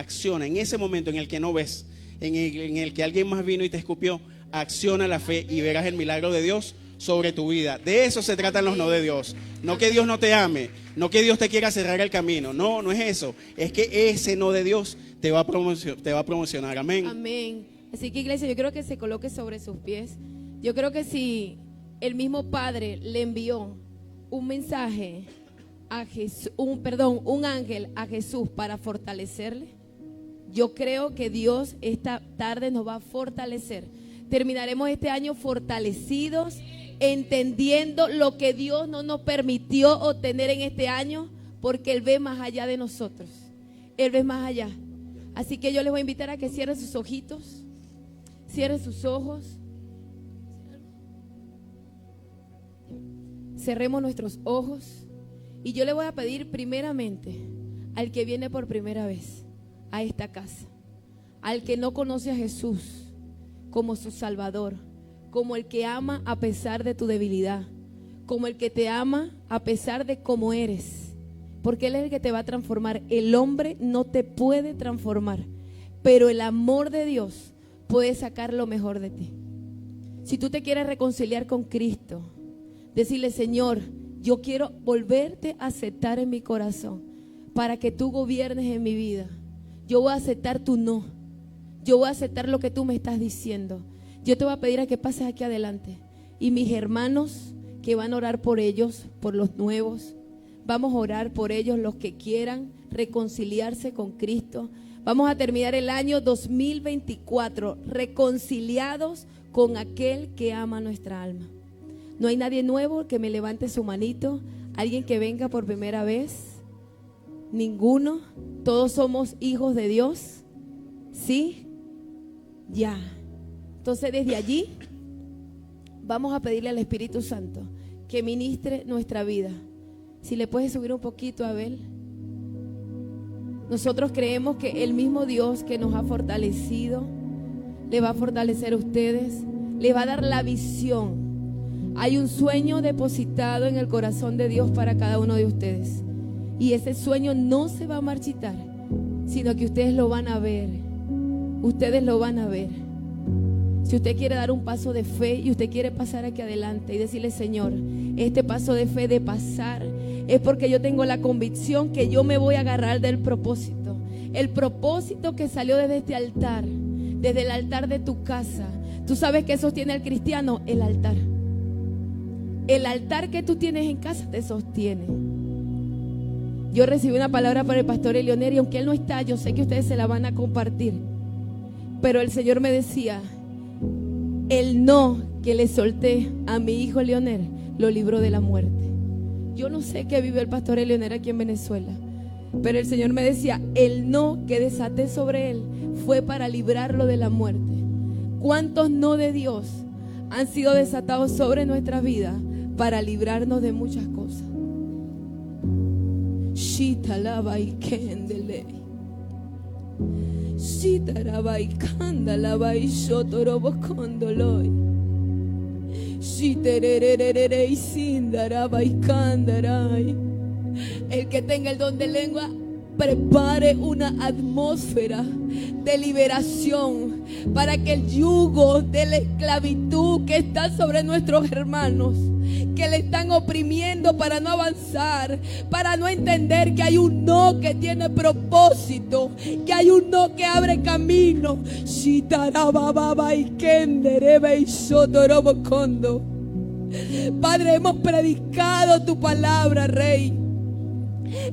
[SPEAKER 2] En ese momento en el que no ves, en el que alguien más vino y te escupió, acciona la fe y verás el milagro de Dios sobre tu vida. De eso se tratan los no de Dios. No que Dios no te ame, no que Dios te quiera cerrar el camino. No es eso. Es que ese no de Dios te va a promocionar. Amén.
[SPEAKER 4] Amén. Así que, iglesia, yo creo que se coloque sobre sus pies. Yo creo que si el mismo Padre le envió un mensaje a Jesús, un ángel a Jesús para fortalecerle, yo creo que Dios esta tarde nos va a fortalecer. Terminaremos este año fortalecidos, entendiendo lo que Dios no nos permitió obtener en este año, porque Él ve más allá de nosotros. Él ve más allá. Así que yo les voy a invitar a que cierren sus ojitos, cierren sus ojos, cerremos nuestros ojos y yo le voy a pedir primeramente al que viene por primera vez a esta casa, al que no conoce a Jesús como su Salvador, como el que ama a pesar de tu debilidad, como el que te ama a pesar de cómo eres, porque Él es el que te va a transformar. El hombre no te puede transformar, pero el amor de Dios puede sacar lo mejor de ti. Si tú te quieres reconciliar con Cristo, decirle: Señor, yo quiero volverte a aceptar en mi corazón para que tú gobiernes en mi vida. Yo voy a aceptar tu no. Yo voy a aceptar lo que tú me estás diciendo. Yo te voy a pedir a que pases aquí adelante. Y mis hermanos que van a orar por ellos, por los nuevos, Vamos a orar por ellos, los que quieran reconciliarse con Cristo. Vamos a terminar el año 2024 reconciliados con aquel que ama nuestra alma. No hay nadie nuevo que me levante su manito. Alguien que venga por primera vez. Ninguno. Todos somos hijos de Dios. ¿Sí? Ya. Entonces desde allí vamos a pedirle al Espíritu Santo que ministre nuestra vida. Si le puedes subir un poquito, Abel. Nosotros creemos que el mismo Dios que nos ha fortalecido le va a fortalecer a ustedes, le va a dar la visión. Hay un sueño depositado en el corazón de Dios para cada uno de ustedes. Y ese sueño no se va a marchitar, sino que ustedes lo van a ver. Ustedes lo van a ver. Si usted quiere dar un paso de fe y usted quiere pasar aquí adelante y decirle: Señor, este paso de fe de pasar es porque yo tengo la convicción que yo me voy a agarrar del propósito. El propósito que salió desde este altar, desde el altar de tu casa. ¿Tú sabes qué sostiene al cristiano? El altar. El altar que tú tienes en casa te sostiene. Yo recibí una palabra para el pastor Elioner y aunque él no está, yo sé que ustedes se la van a compartir. Pero el Señor me decía: el no que le solté a mi hijo Leoner lo libró de la muerte. Yo no sé qué vive el pastor Elioner aquí en Venezuela, pero el Señor me decía: el no que desaté sobre él fue para librarlo de la muerte. ¿Cuántos no de Dios han sido desatados sobre nuestra vida para librarnos de muchas cosas? Shita lava y kendele. Shita lava y kanda lava y shotorobo condoloy. Shiterererere y sindaraba y candaray. El que tenga el don de lengua, prepare una atmósfera de liberación para que el yugo de la esclavitud que está sobre nuestros hermanos, que le están oprimiendo para no avanzar, para no entender que hay un no que tiene propósito, que hay un no que abre camino. Padre, hemos predicado tu palabra, Rey.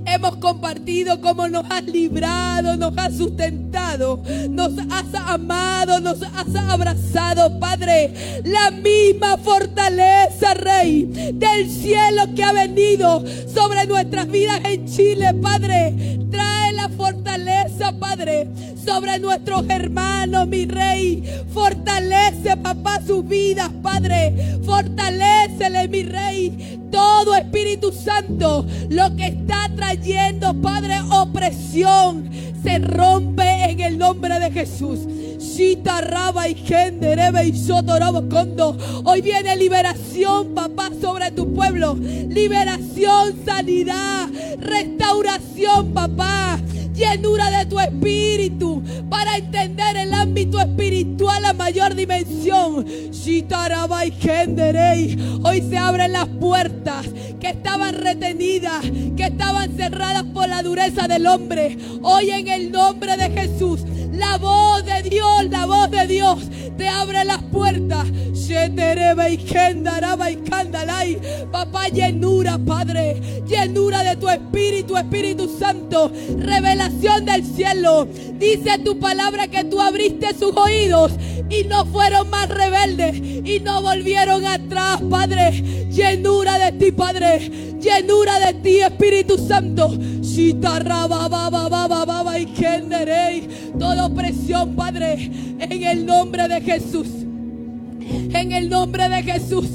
[SPEAKER 4] Hemos compartido cómo nos has librado, nos has sustentado, nos has amado, nos has abrazado, Padre. La misma fortaleza, Rey, del cielo que ha venido sobre nuestras vidas en Chile, Padre. Trae la fortaleza, Padre, sobre nuestros hermanos, mi Rey. Fortalece, papá, sus vidas, Padre. Fortalécele, mi Rey. Todo Espíritu Santo, lo que está trayendo, Padre, opresión, se rompe en el nombre de Jesús. Hoy viene liberación, papá, sobre tu pueblo. Liberación, sanidad, restauración, papá. Llenura de tu espíritu para entender el ámbito espiritual a mayor dimensión. Hoy se abren las puertas que estaban retenidas, que estaban cerradas por la dureza del hombre. Hoy en el nombre de Jesús, la voz de Dios te abre las puertas. Papá, llenura, Padre, llenura de tu espíritu, Espíritu Santo, revelación del cielo. Dice tu palabra que tú abriste sus oídos y no fueron más rebeldes y no volvieron atrás, Padre. Llenura de ti, Padre, llenura de ti, Espíritu Santo. Toda opresión, Padre, en el nombre de Jesús. En el nombre de Jesús.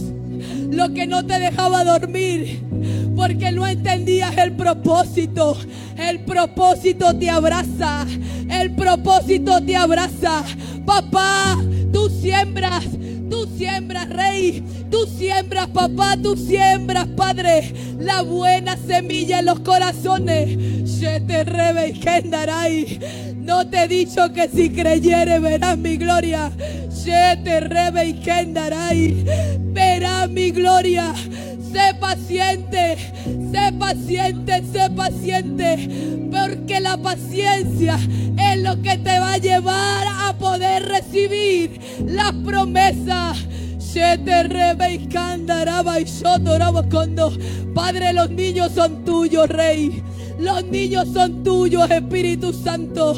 [SPEAKER 4] Lo que no te dejaba dormir porque no entendías el propósito. El propósito te abraza. El propósito te abraza. Papá, tú siembras, Rey. Tú siembras, papá, tú siembras, Padre, la buena semilla en los corazones. No te he dicho que si creyere verás mi gloria. Verás mi gloria. Sé paciente, sé paciente, sé paciente, porque la paciencia es lo que te va a llevar a poder recibir las promesas. Padre, los niños son tuyos, Rey. Los niños son tuyos, Espíritu Santo.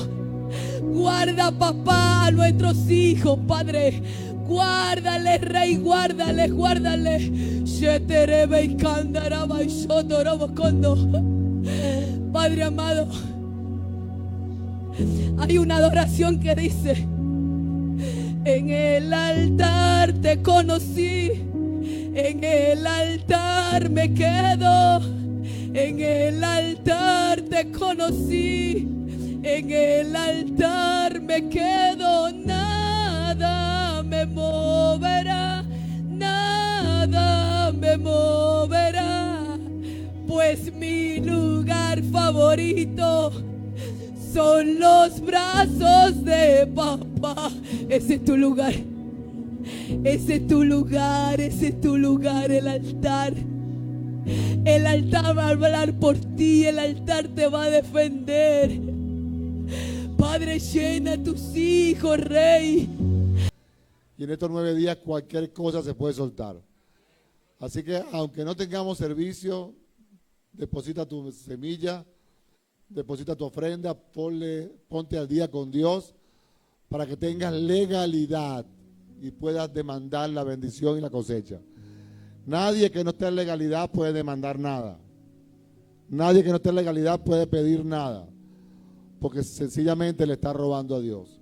[SPEAKER 4] Guarda, papá, a nuestros hijos, Padre. Guárdales, Rey, guárdales, guárdales. Padre amado, hay una adoración que dice: en el altar te conocí, en el altar me quedo, en el altar te conocí, en el altar me quedo. Nada me moverá, nada me moverá, pues mi lugar favorito son los brazos de papá. Ese es tu lugar. Ese es tu lugar, ese es tu lugar, el altar. El altar va a hablar por ti, el altar te va a defender. Padre, llena a tus hijos, Rey.
[SPEAKER 1] Y en estos 9 días cualquier cosa se puede soltar. Así que aunque no tengamos servicio, deposita tu semilla, deposita tu ofrenda, ponte al día con Dios para que tengas legalidad y puedas demandar la bendición y la cosecha. Nadie que no esté en legalidad puede demandar nada. Nadie que no esté en legalidad puede pedir nada, porque sencillamente le está robando a Dios.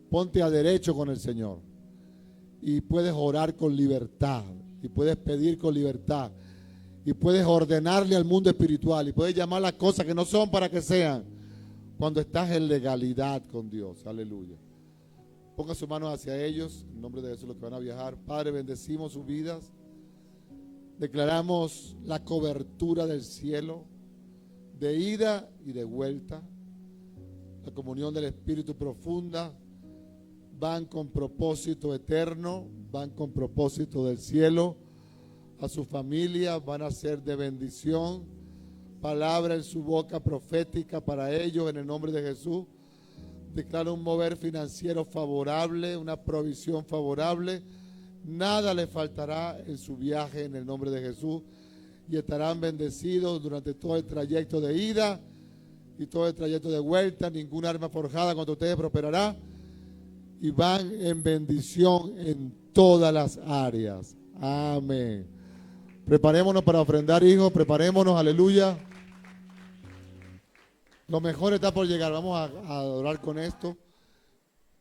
[SPEAKER 1] Ponte a derecho con el Señor y puedes orar con libertad y puedes pedir con libertad y puedes ordenarle al mundo espiritual y puedes llamar las cosas que no son para que sean cuando estás en legalidad con Dios. Aleluya. Ponga sus manos hacia ellos, en nombre de Jesús, los que van a viajar. Padre, bendecimos sus vidas. Declaramos la cobertura del cielo, de ida y de vuelta. La comunión del Espíritu profunda. Van con propósito eterno, van con propósito del cielo. A su familia van a ser de bendición. Palabra en su boca profética para ellos en el nombre de Jesús. Declaro un mover financiero favorable, una provisión favorable. Nada le faltará en su viaje en el nombre de Jesús. Y estarán bendecidos durante todo el trayecto de ida y todo el trayecto de vuelta. Ninguna arma forjada contra ustedes prosperará. Y van en bendición en todas las áreas. Amén. Preparémonos para ofrendar, hijos. Preparémonos, aleluya. Lo mejor está por llegar. Vamos a adorar con esto.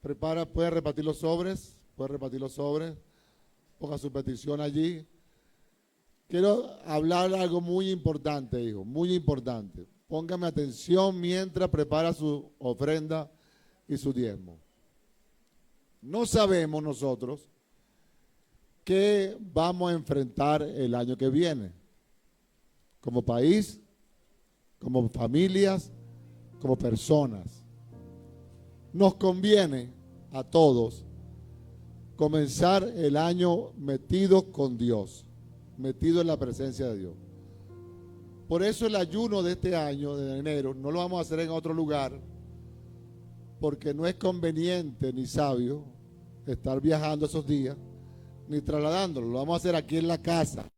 [SPEAKER 1] Prepara, puede repartir los sobres. Puede repartir los sobres. Ponga su petición allí. Quiero hablar algo muy importante, hijo. Muy importante. Póngame atención mientras prepara su ofrenda y su diezmo. No sabemos nosotros qué vamos a enfrentar el año que viene. Como país, como familias, como personas. Nos conviene a todos comenzar el año metidos con Dios, metidos en la presencia de Dios. Por eso el ayuno de este año, de enero, no lo vamos a hacer en otro lugar, porque no es conveniente ni sabio estar viajando esos días, ni trasladándolo. Lo vamos a hacer aquí en la casa.